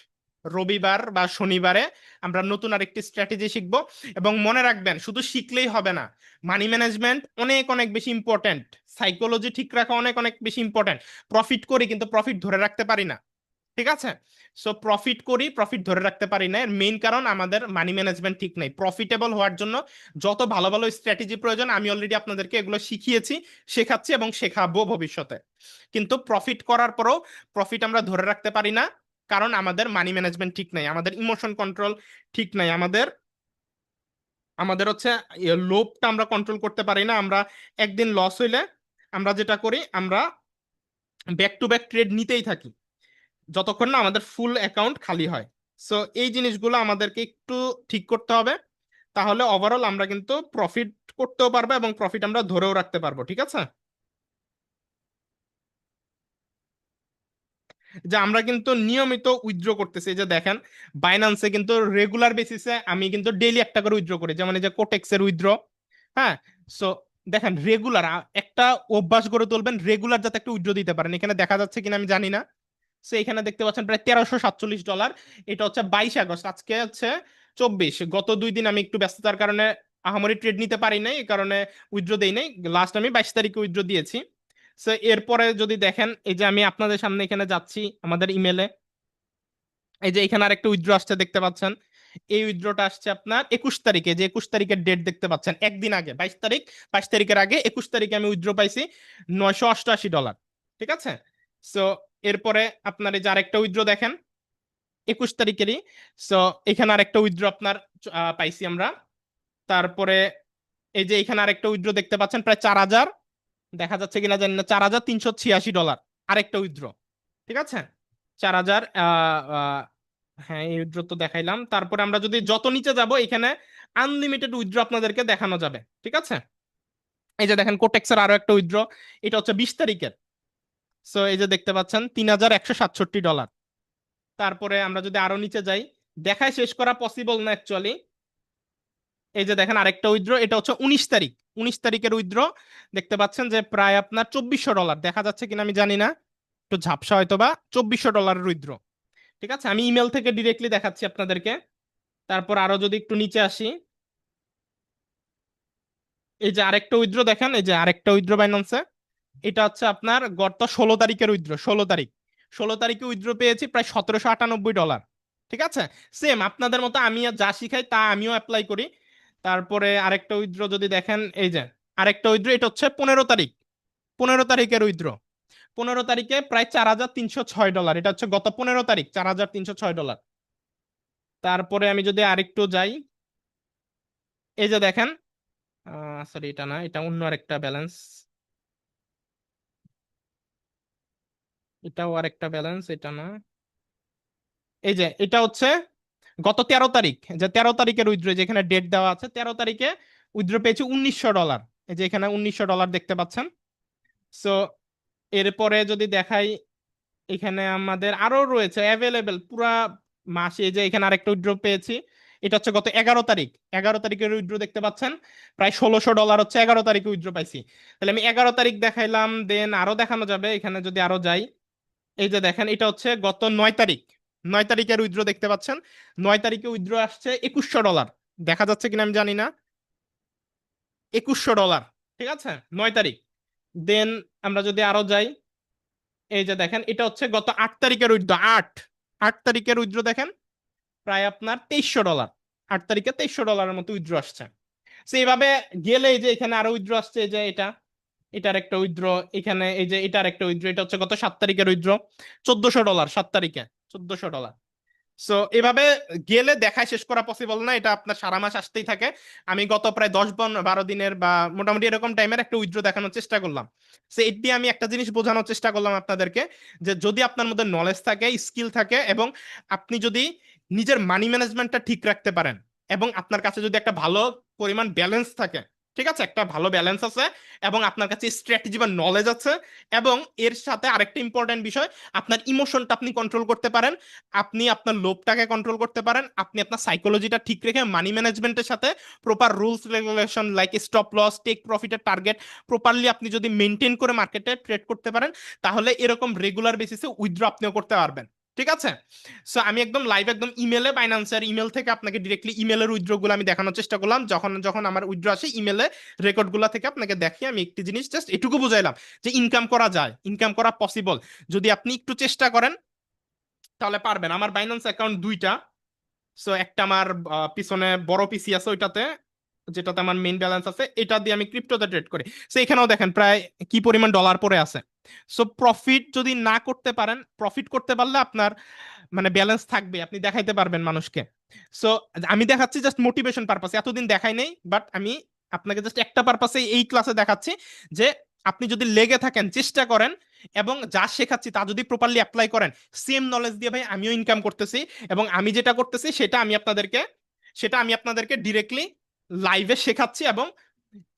রবিবার বা শনিবারে আমরা নতুন আরেকটি স্ট্র্যাটেজি শিখবো। এবং মনে রাখবেন, শুধু শিখলেই হবে না, মানি ম্যানেজমেন্ট অনেক অনেক বেশি ইম্পর্ট্যান্ট, সাইকোলজি ঠিক রাখা অনেক অনেক বেশি ইম্পর্ট্যান্ট। প্রফিট করি কিন্তু প্রফিট ধরে রাখতে পারি না, ঠিক আছে? সো প্রফিট করি, প্রফিট ধরে রাখতে পারি না, এর মেইন কারণ আমাদের মানি ম্যানেজমেন্ট ঠিক নেই। প্রফিটেবল হওয়ার জন্য যত ভালো ভালো স্ট্র্যাটেজি প্রয়োজন, আমি অলরেডি আপনাদেরকে এগুলো শিখিয়েছি, শেখাচ্ছি এবং শেখাবো ভবিষ্যতে। কিন্তু প্রফিট করার পরেও প্রফিট আমরা ধরে রাখতে পারি না, কারণ আমাদের মানি ম্যানেজমেন্ট ঠিক নাই, আমাদের ইমোশন কন্ট্রোল ঠিক নাই, আমাদের আমাদের হচ্ছে লোভটা আমরা কন্ট্রোল করতে পারি না। আমরা একদিন লস হইলে আমরা যেটা করি, আমরা ব্যাক টু ব্যাক ট্রেড নিতেই থাকি যতক্ষণ না আমাদের ফুল অ্যাকাউন্ট খালি হয়। সো এই জিনিসগুলো আমাদেরকে একটু ঠিক করতে হবে, তাহলে ওভারঅল আমরা কিন্তু প্রফিট করতেও পারবো এবং প্রফিট আমরা ধরেও রাখতে পারবো। ঠিক আছে, যে আমরা কিন্তু নিয়মিত উইথড্র করতেছি। এই যে দেখেন, বাইন্যান্সে কিন্তু রেগুলার বেসিসে আমি কিন্তু ডেইলি একটা করে উইথড্র করি, যেমন এই যে কোটেক্সের উইথড্র। হ্যাঁ, সো দেখেন রেগুলার একটা অভ্যাস গড়ে তুলবেন, রেগুলার যাতে একটা উইথড্র দিতে পারেন। এখানে দেখা যাচ্ছে কিনা আমি জানি না। সো এখানে দেখতে পাচ্ছেন প্রায় $1347। এটা হচ্ছে 22 আগস্ট, আজকে হচ্ছে 24। গত 2 দিন আমি একটু ব্যস্ততার কারণে আহামরি ট্রেড নিতে পারি নাই, এই কারণে উইথড্র দেই নাই। লাস্ট আমি 22 তারিখে উইথড্র দিয়েছি। সো এরপরে যদি দেখেন, এই যে আমি আপনাদের সামনে এখানে যাচ্ছি আমাদের ইমেলে, এই যে এখানে আরেকটা উইথড্র আসছে দেখতে পাচ্ছেন। এই উইথড্রটা আসছে আপনার 21 তারিখে, যে 21 তারিখের ডেট দেখতে পাচ্ছেন, একদিন আগে 22 তারিখ, 22 তারিখের আগে 21 তারিখে আমি উইথড্র পাইছি $988। ঠিক আছে, সো এরপরে আপনার এই যে আরেকটা উইথড্র দেখেন 21 তারিখেরই। সো এখানে আরেকটা উইথড্র আপনার পাইছি আমরা। তারপরে এই যে এখানে আরেকটা উইথড্র দেখতে পাচ্ছেন প্রায় 4,000, দেখা যাচ্ছে কিনা জানি না, $4,386 আরেকটা উইথড্র। ঠিক আছে, 4,000। হ্যাঁ, এই উইথড্র তো দেখাইলাম। তারপরে আমরা যদি যত নিচে যাব, এখানে আনলিমিটেড উইথড্র আপনাদেরকে দেখানো যাবে। ঠিক আছে, এই যে দেখেন কোটেক্সের আরো একটা উইথড্র, এটা হচ্ছে 20 তারিখের। সো এই যে দেখতে পাচ্ছেন $3,167। তারপরে আমরা যদি আরো নিচে যাই, দেখায় শেষ করা পসিবল না অ্যাকচুয়ালি। এই যে দেখেন আরেকটা উইথড্র, এটা হচ্ছে 19 তারিখ, 19 তারিখের উইথড্র। দেখতে পাচ্ছেন যে প্রায় আপনার $2,400, দেখা যাচ্ছে কিনা আমি জানি না, একটু ঝাপসা হয়তো বা, $2,400 উইথড্র। ঠিক আছে, আমি ইমেল থেকে ডিরেক্টলি দেখাচ্ছি আপনাদেরকে। তারপর আরো যদি একটু নিচে আসি, এই যে আরেকটা উইথড্র দেখেন, এই যে আরেকটা উইথড্র বাইন্যান্সে, এটা হচ্ছে আপনার গত 16 তারিখের উইথড্র। 16 তারিখ, 16 তারিখে উইথড্র পেয়েছি প্রায় $1,798। ঠিক আছে, সেম আপনাদের মতো আমি যা শিখাই তা আমিও অ্যাপ্লাই করি। তারপরে আরেকটা উইথড্র যদি দেখেন, এই যে আরেকটা উইথড্র, এটা হচ্ছে 15 তারিখ, 15 তারিখের উইথড্র। 15 তারিখে প্রায় $4,306, এটা হচ্ছে গত 15 তারিখ, $4,306। তারপরে আমি যদি আরেকটু যাই, এই যে দেখেন, সরি এটা না, এটা অন্য আরেকটা ব্যালেন্স, এটাও আরেকটা ব্যালেন্স, এটা না, এই যে এটা হচ্ছে গত 13 তারিখ, যে 13 তারিখের উইথড্র, যেখানে ডেট দেওয়া আছে 13 তারিখে উইথড্র পেয়েছি $1,900। এই যে এখানে $1,900 দেখতে পাচ্ছেন। সো এরপরে যদি দেখাই, এখানে আমাদের আরো রয়েছে অ্যাভেলেবেল পুরা মাসে। এই যে এখানে আরেকটা উইথড্র পেয়েছি, এটা হচ্ছে গত 11 তারিখ, 11 তারিখের উইথড্র দেখতে পাচ্ছেন, প্রায় $1,600 হচ্ছে 11 তারিখে উইথড্র পাইছি। তাহলে আমি 11 তারিখ দেখাইলাম, দেন আরো দেখানো যাবে, এখানে যদি আরো যাই, এই যে দেখেন এটা হচ্ছে গত 9 তারিখ, 9 তারিখের উইথড্র দেখতে পাচ্ছেন, 9 তারিখে উইথড্র আসছে $2,100, দেখা যাচ্ছে কিনা আমি জানি না, $2,100, ঠিক আছে, 9 তারিখ। দেন আমরা যদি আরো যাই, এই যে দেখেন এটা হচ্ছে গত 8 তারিখের উইথড্র, 8 তারিখের উইথড্র দেখেন, প্রায় আপনার $2,300, 8 তারিখে $2,300 মতো উইথড্র আসছে। তো এইভাবে গেলে এই যে এখানে আরো উইথড্র আসছে, এই যে এটার একটা উইথড্র, এখানে এই যে এটার একটা উইথড্র, এটা হচ্ছে গত 7 তারিখের উইথড্র, $1,400, 7 তারিখে $1,400। সো এভাবে গেলে দেখায় শেষ করা পসিবল না, এটা আপনার সারা মাস আসতেই থাকে। আমি গত প্রায় 10-12 দিনের বা মোটামুটি এরকম টাইমের একটা উইথড্র দেখানোর চেষ্টা করলাম। সো এর দিয়ে আমি একটা জিনিস বোঝানোর চেষ্টা করলাম আপনাদেরকে, যে যদি আপনার মধ্যে নলেজ থাকে, স্কিল থাকে, এবং আপনি যদি নিজের মানি ম্যানেজমেন্টটা ঠিক রাখতে পারেন, এবং আপনার কাছে যদি একটা ভালো পরিমাণ ব্যালেন্স থাকে, ঠিক আছে, একটা ভালো ব্যালেন্স আছে, এবং আপনার কাছে স্ট্র্যাটেজি বা নলেজ আছে, এবং এর সাথে আরেকটা ইম্পর্টেন্ট বিষয়, আপনার ইমোশনটা আপনি কন্ট্রোল করতে পারেন, আপনি আপনার লোভটাকে কন্ট্রোল করতে পারেন, আপনি আপনার সাইকোলজিটা ঠিক রেখে মানি ম্যানেজমেন্টের সাথে proper rules regulation like stop loss, take প্রফিটের টার্গেট প্রপারলি আপনি যদি মেনটেন করে মার্কেটে ট্রেড করতে পারেন, তাহলে এরকম রেগুলার বেসিসে উইথড্র আপনিও করতে পারবেন। ঠিক আছে। সো আমি একদম লাইভ, একদম ইমেলে, বাইন্যান্সের ইমেল থেকে আপনাকে ডিরেক্টলি ইমেলের উইথড্র গুলো আমি দেখানোর চেষ্টা করলাম, যখন যখন আমার উইথড্র আসে ইমেলে রেকর্ড গুলা থেকে আপনাকে দেখিয়ে আমি একটি জিনিস জাস্ট এটুকু বুঝাইলাম, যে ইনকাম করা যায়, ইনকাম করা পসিবল, যদি আপনি একটু চেষ্টা করেন তাহলে পারবেন। আমার বাইন্যান্স অ্যাকাউন্ট দুইটা। সো একটা আমার পিছনে বড় পিসি আছে ওইটাতে, যেটাতে আমার মেইন ব্যালেন্স আছে, এটা দিয়ে আমি ক্রিপ্টোতে ট্রেড করি। সো এখানেও দেখেন প্রায় কি পরিমাণ ডলার পড়ে আছে। সো প্রফিট যদি না করতে পারেন, প্রফিট করতে পারলে আপনার মানে ব্যালেন্স থাকবে, আপনি দেখাইতে পারবেন মানুষকে। সো আমি দেখাচ্ছি জাস্ট মোটিভেশন পারপাসে, এতদিন দেখাই নেই, বাট আমি আপনাকে জাস্ট একটা পারপাসে এই ক্লাসে দেখাচ্ছি, যে আপনি যদি লেগে থাকেন, চেষ্টা করেন, এবং যা শেখাচ্ছি তা যদি প্রপারলি অ্যাপ্লাই করেন, সেম নলেজ দিয়ে ভাই আমিও ইনকাম করতেছি, এবং আমি যেটা করতেছি সেটা আমি আপনাদেরকে ডিরেক্টলি লাইভে শেখাচ্ছি, এবং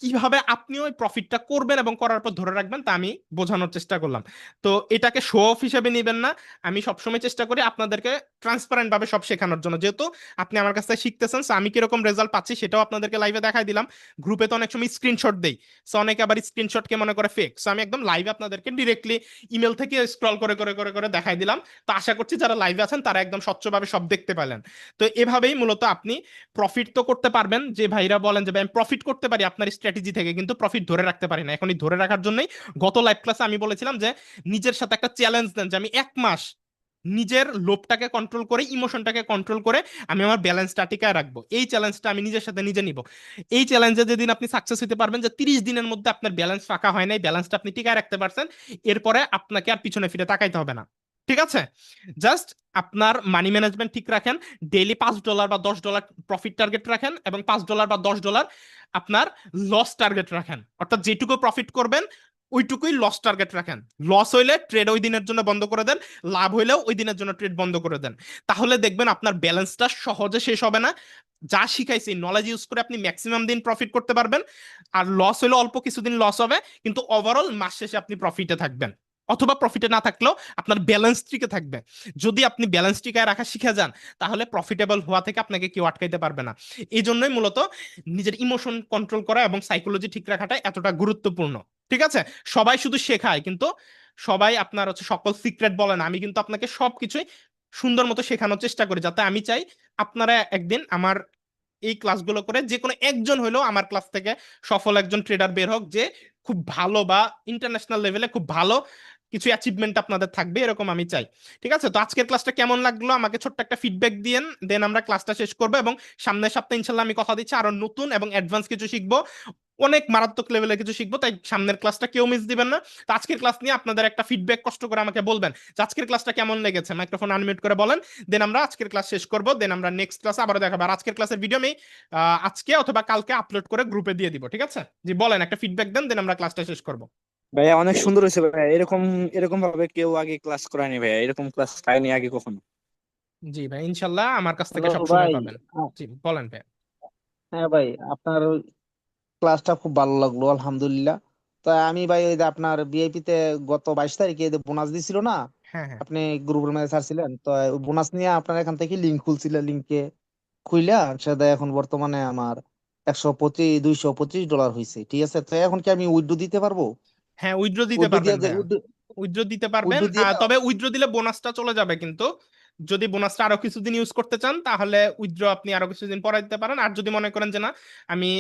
কিভাবে আপনি ওই প্রফিটটা করবেন এবং করার পর ধরে রাখবেন তা আমি বোঝানোর চেষ্টা করলাম। তো এটাকে শো অফ হিসেবে নেবেন না, আমি সবসময় চেষ্টা করি আপনাদেরকে ট্রান্সপারেন্ট ভাবে সব শেখানোর জন্য, যেহেতু আপনি আমার কাছ থেকে শিখতেছেন। So আমি কিরকম রেজাল্ট পাচ্ছি সেটাও আপনাদেরকে লাইভে দেখাই দিলাম, গ্রুপে তো অনেক সময় স্ক্রিনশট দেই, সো অনেকে আবার স্ক্রিনশটকে মনে করে ফেক। সো আমি একদম লাইভে আপনাদেরকে ডিরেক্টলি ইমেল থেকে স্ক্রল করে করে করে করে দেখাই দিলাম। তো আশা করছি যারা লাইভে আছেন তারা একদম স্বচ্ছভাবে সব দেখতে পেলেন। তো এভাবেই মূলত আপনি প্রফিট তো করতে পারবেন, যে ভাইরা বলেন যে ভাই আমি প্রফিট করতে পারি আপনার স্ট্র্যাটেজি থেকে, কিন্তু প্রফিট ধরে রাখতে পারি না। এখন এই ধরে রাখার জন্যই গত লাইভ ক্লাসে আমি বলেছিলাম যে নিজের সাথে একটা চ্যালেঞ্জ দেন, যে আমি 1 মাস নিজের লোভটাকে কন্ট্রোল করে, ইমোশনটাকে কন্ট্রোল করে আমি আমার ব্যালেন্সটা টিকায় রাখবো। এই চ্যালেঞ্জটা আমি নিজের সাথে নিজে নিব। এই চ্যালেঞ্জে যেদিন আপনি সাকসেস হতে পারবেন, যে 30 দিনের মধ্যে আপনার ব্যালেন্স ফাঁকা হয় নাই, ব্যালেন্সটা আপনি টিকায় রাখতে পারছেন, এরপরে আপনাকে আর পিছনে ফিরে তাকাইতে হবে না। ঠিক আছে। জাস্ট আপনার মানি ম্যানেজমেন্ট ঠিক রাখেন, ডেইলি $5 বা $10 প্রফিট টার্গেট রাখেন, এবং $5 বা $10 আপনার লস টার্গেট রাখেন, অর্থাৎ যেটুকু প্রফিট করবেন ওইটুকুই লস টার্গেট রাখেন। লস হইলে ট্রেড ওই দিনের জন্য বন্ধ করে দেন, লাভ হইলেও ওই দিনের জন্য ট্রেড বন্ধ করে দেন। তাহলে দেখবেন আপনার ব্যালেন্সটা সহজে শেষ হবে না। যা শিখাইছি নলেজ ইউজ করে আপনি ম্যাক্সিমাম দিন প্রফিট করতে পারবেন, আর লস হলে অল্প কিছুদিন লস হবে, কিন্তু ওভারঅল মাস শেষে আপনি প্রফিটে থাকবেন, অথবা প্রফিটে না থাকলেও আপনার ব্যালেন্স টিকে থাকবে। যদি আপনি ব্যালেন্স টিকায় রাখা শিখে যান, তাহলে প্রফিটেবল হওয়া থেকে আপনাকে কেউ আটকাইতে পারবে না। এই জন্যই মূলত নিজের ইমোশন কন্ট্রোল করা এবং সাইকোলজি ঠিক রাখাটা এতটা গুরুত্বপূর্ণ। ঠিক আছে। সবাই শুধু শেখায়, কিন্তু সবাই আপনার হচ্ছে সকল সিক্রেট বলে না। আমি কিন্তু আপনাকে সবকিছুই সুন্দর মতো শেখানোর চেষ্টা করি, যাতে আমি চাই আপনারা একদিন আমার এই ক্লাসগুলো করে যে কোনো একজন হইলেও আমার ক্লাস থেকে সফল একজন ট্রেডার বের হোক, যে খুব ভালো বা ইন্টারন্যাশনাল লেভেলে খুব ভালো কিছু অ্যাচিভমেন্ট আপনাদের থাকবে, এরকম আমি চাই। ঠিক আছে, তো আজকের ক্লাসটা কেমন লাগলো আমাকে ছোট্ট একটা ফিডব্যাক দিয়েন, দেন আমরা ক্লাসটা শেষ করবো এবং সামনের সপ্তাহে ইনশাল্লাহ আমি কথা দিচ্ছি আরো নতুন এবং অ্যাডভান্স কিছু শিখবো, অনেক মারাত্মক লেভেলে কিছু শিখবো। তাই সামনের ক্লাসটা কেউ মিস দিবেন না। তো আজকের ক্লাস নিয়ে আপনাদের একটা ফিডব্যাক কষ্ট করে আমাকে বলবেন যে আজকের ক্লাসটা কেমন লেগেছে, মাইক্রোফোন আনমিউট করে বলেন। দেন আমরা আজকের ক্লাস শেষ করবো, দেন আমরা নেক্সট ক্লাসে আবার দেখাবো। আর আজকের ক্লাসের ভিডিও আমি আজকে অথবা কালকে আপলোড করে গ্রুপে দিয়ে দিব। ঠিক আছে, জি বলেন, একটা ফিডব্যাক দেন, দেন আমরা ক্লাসটা শেষ করবো। ভাইয়া অনেক সুন্দর হয়েছে ভাইয়া, এরকম এরকম ভাবে কেউ আগে ক্লাস করায়নি ভাইয়া, এরকম ক্লাস পাইনি আগে কখনো। জি ভাই, ইনশাল্লাহ আমার কাছ থেকে হ্যালো সবসময় ভাই। পাবেন। জি বলেন ভাই। হ্যাঁ ভাই, আপনার ওই ক্লাসটা খুব ভালো লাগলো আলহামদুলিল্লাহ। তা আমি ভাই ওই যে আপনার বিআইপি তে গত 22 তারিখে যে বোনাস দিছিল না, হ্যাঁ হ্যাঁ আপনি গ্রুপের মধ্যে ছাড়ছিলেন, তো বোনাস নিয়ে আপনার এখান থেকে লিঙ্ক খুলছিল, লিঙ্কে খুইলা সেটা এখন বর্তমানে আমার 225 ডলার হয়েছে। ঠিক আছে, তো এখন কি আমি উইথড্র দিতে পারবো? হ্যাঁ, উইথড্র দিতে উইথড্র পারবেন দিয়ে ভাইয়া, উইথড্র দিতে পারবেন। উইথড্র দিয়ে তবে উইথড্র দিলে বোনাসটা চলে যাবে, কিন্তু যদি বোনাসটা আরো কিছুদিন ইউজ করতে চান তাহলে উইথড্র আপনি আরো কিছুদিন পরে দিতে পারেন। আর যদি মনে করেন যে না, আমি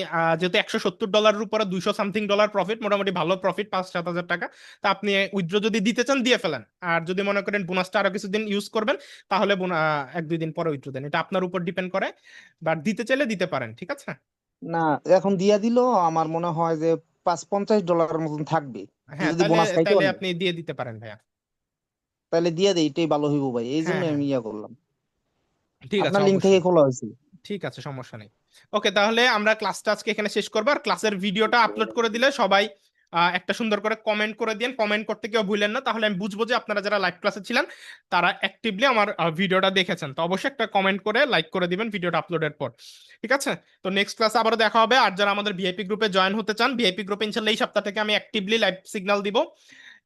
যেহেতু $170 উপরে 200 সামথিং ডলার প্রফিট, মোটামুটি ভালো প্রফিট, 5-7 হাজার টাকা, তা আপনি উইথড্র যদি দিতে চান দিয়ে ফেলেন। আর যদি মনে করেন বোনাসটা আরো কিছুদিন ইউজ করবেন তাহলে 1-2 দিন পরে উইথড্র দেন, এটা আপনার উপর ডিপেন্ড করে। বাট দিতে চাইলে দিতে পারেন, ঠিক আছে। না, এখন দিয়া দিল আমার মনে হয় যে 50 50 ডলারের মতন থাকবে হ্যাঁ, যদি তাহলে বোনাস খাইতে তাহলে পারি। আপনি দিয়ে দিতে পারেন ভাইয়া। তাহলে দিয়ে দেই, এটাই ভালো হইব ভাই, এই হ্যাঁ জন্য হ্যাঁ, আমি ইয়া করলাম। ঠিক আছে, আপনার লিঙ্ক থেকে অবশ্যই। খোলা হয়েছে। ঠিক আছে, সমস্যা নেই। ওকে, তাহলে আমরা ক্লাসটা আজকে এখানে শেষ করবো। আর ক্লাসের ভিডিওটা আপলোড করে দিলে সবাই একটা সুন্দর করে কমেন্ট করে দিন, কমেন্ট করতে কেউ ভুলেন না, তাহলে আমি বুঝবো যে আপনারা যারা লাইভ ক্লাসে ছিলেন তারা অ্যাক্টিভলি আমার ভিডিওটা দেখেছেন। তো অবশ্যই একটা কমেন্ট করে লাইক করে দিবেন ভিডিওটা আপলোডের পর। ঠিক আছে, তো নেক্সট ক্লাসে আবারও দেখা হবে। আর যারা আমাদের ভিআইপি গ্রুপে জয়েন হতে চান, ভিআইপি গ্রুপে ইনশাল্লাহ এই সপ্তাহ থেকে আমি অ্যাক্টিভলি লাইভ সিগন্যাল দিব।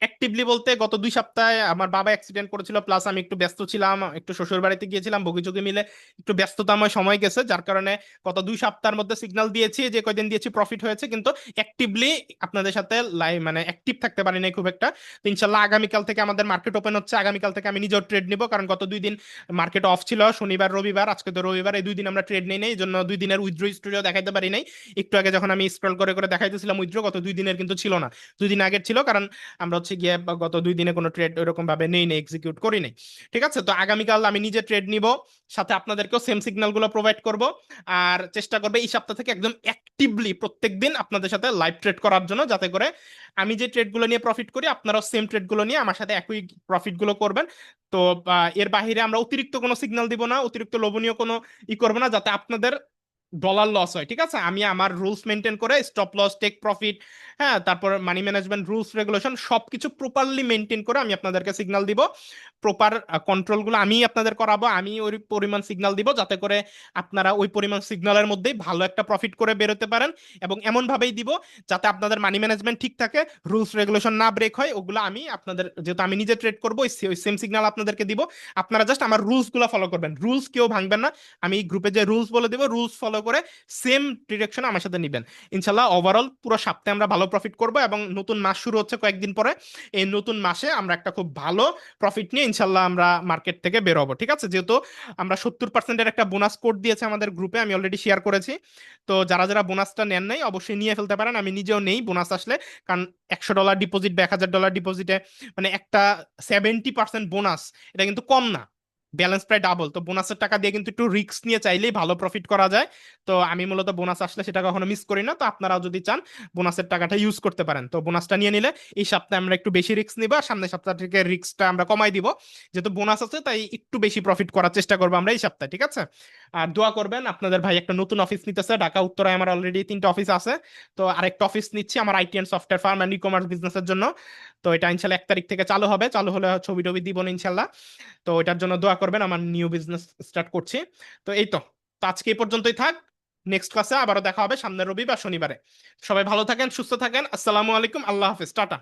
অ্যাক্টিভলি বলতে গত 2 সপ্তাহে আমার বাবা অ্যাক্সিডেন্ট করেছিল, প্লাস আমি একটু ব্যস্ত ছিলাম, একটু শ্বশুর বাড়িতে গিয়েছিলাম, বগিচুকি মিলে একটু ব্যস্ততাময় সময় গেছে, যার কারণে গত 2 সপ্তাহের মধ্যে সিগন্যাল দিয়েছি, যে কয়দিন দিয়েছি প্রফিট হয়েছে, কিন্তু অ্যাক্টিভলি আপনাদের সাথে লাইভ মানে অ্যাক্টিভ থাকতে পারি নাই খুব একটা। তো ইনশাল্লাহ আগামীকাল থেকে আমাদের মার্কেট ওপেন হচ্ছে, আগামীকাল থেকে আমি নিজেও ট্রেড নিব, কারণ গত 2 দিন মার্কেট অফ ছিল, শনিবার রবিবার, আজকে তো রবিবার, এই 2 দিন আমরা ট্রেড নেই নাই, এই জন্য 2 দিনের উইথড্র স্টোরিও দেখাইতে পারি নাই। একটু আগে যখন আমি স্ক্রল করে করে দেখাইতেছিলাম উইথড্র, গত 2 দিনের কিন্তু ছিল না, 2 দিন আগের ছিল, কারণ আমরা হচ্ছে গিয়ে গত 2 দিনে কোনো ট্রেড ওইরকম ভাবে নেই নেই এক্সিকিউট করি নাই। ঠিক আছে, তো আগামীকাল আমি নিজে ট্রেড নিব, সাথে আপনাদেরকেও সেম সিগন্যাল গুলো প্রোভাইড করব। আর চেষ্টা করবে এই সপ্তাহ থেকে একদম অ্যাক্টিভলি প্রত্যেকদিন আপনাদের সাথে লাইভ ট্রেড করার জন্য, যাতে করে আমি যে ট্রেড গুলো নিয়ে প্রফিট করি আপনারাও সেম ট্রেড গুলো নিয়ে আমার সাথে একই প্রফিট গুলো করবেন। তো এর বাহিরে আমরা অতিরিক্ত কোনো সিগন্যাল দিব না, অতিরিক্ত লোভনীয় কোনো করবো না, যাতে আপনাদের ডলার লস হয়। ঠিক আছে, আমি আমার রুলস মেনটেন করে স্টপ লস, টেক প্রফিট, হ্যাঁ, তারপর মানি ম্যানেজমেন্ট রুলস রেগুলেশন সবকিছু প্রপারলি মেনটেন করে আমি আপনাদেরকে সিগন্যাল দিব। প্রপার কন্ট্রোলগুলো আমি আপনাদের করাবো, আমি ওই পরিমাণ সিগন্যাল দিব যাতে করে আপনারা ওই পরিমাণ সিগন্যালের মধ্যেই ভালো একটা প্রফিট করে বেরোতে পারেন। এবং এমন ভাবেই দিব যাতে আপনাদের মানি ম্যানেজমেন্ট ঠিক থাকে, রুলস রেগুলেশন না ব্রেক হয়, ওগুলো আমি আপনাদের, যেহেতু আমি নিজে ট্রেড করবো, ওই সেম সিগন্যাল আপনাদেরকে দিব। আপনারা জাস্ট আমার রুলস গুলো ফলো করবেন, রুলস কেউ ভাঙবেন না। আমি গ্রুপে যে রুলস বলে দিব, রুলস ফলো করে সেম ডিরেকশনে আমার সাথে নিবেন। ইনশাল্লাহ ওভারঅল পুরো সপ্তাহে আমরা ভালো প্রফিট করব। এবং নতুন মাস শুরু হচ্ছে কয়েকদিন পরে, এই নতুন মাসে আমরা একটা খুব ভালো প্রফিট নিয়ে ইনশাল্লাহ আমরা মার্কেট থেকে বের হবো। ঠিক আছে, যেহেতু আমরা 70%-এর একটা বোনাস কোড দিয়েছে আমাদের গ্রুপে, আমি অলরেডি শেয়ার করেছি। তো যারা যারা বোনাসটা নেন নাই অবশ্যই নিয়ে ফেলতে পারেন, আমি নিজেও নেই বোনাস আসলে। কারণ $100 ডিপোজিট বা $1000 ডিপোজিটে মানে একটা 70% বোনাস, এটা কিন্তু কম না, ব্যালেন্স প্রায় ডাবল। তো বোনাসের টাকা দিয়ে কিন্তু একটু রিস্ক নিয়ে চাইলেই ভালো প্রফিট করা যায়। তো আমি মূলত বোনাস আসলে সেটা কখনো মিস করি না। তো আপনারাও যদি চান বোনাসের টাকাটা ইউজ করতে পারেন, তো বোনাসটা নিয়ে নিলে এই সপ্তাহে আমরা একটু বেশি রিস্ক নিব, আর সামনের সপ্তাহ থেকে রিস্কটা আমরা কমাই দিব। যেহেতু বোনাস আছে তাই একটু বেশি প্রফিট করার চেষ্টা করবো আমরা এই সপ্তাহে। ঠিক আছে, আর দোয়া করবেন, আপনাদের ভাই একটা নতুন অফিস নিতেছে ঢাকা উত্তরায়, আমার অলরেডি 3টা অফিস আছে, তো আরেকটা অফিস নিচ্ছি আমার IT and software firm and e commerce বিজনেসের জন্য। তো এটা ইনশাল্লাহ 1 তারিখ থেকে চালু হবে, চালু হলে ছবি টবি দিব না ইনশাল্লাহ। তো এটার জন্য দোয়া করবেন, আমার নিউ বিজনেস স্টার্ট করছি। তো এই তো, তো আজকে এই পর্যন্তই থাক, নেক্সট ক্লাসে আবারও দেখা হবে সামনের রবি বা শনিবারে। সবাই ভালো থাকেন, সুস্থ থাকেন, আসসালামু আলাইকুম, আল্লাহ হাফেজ, টাটা।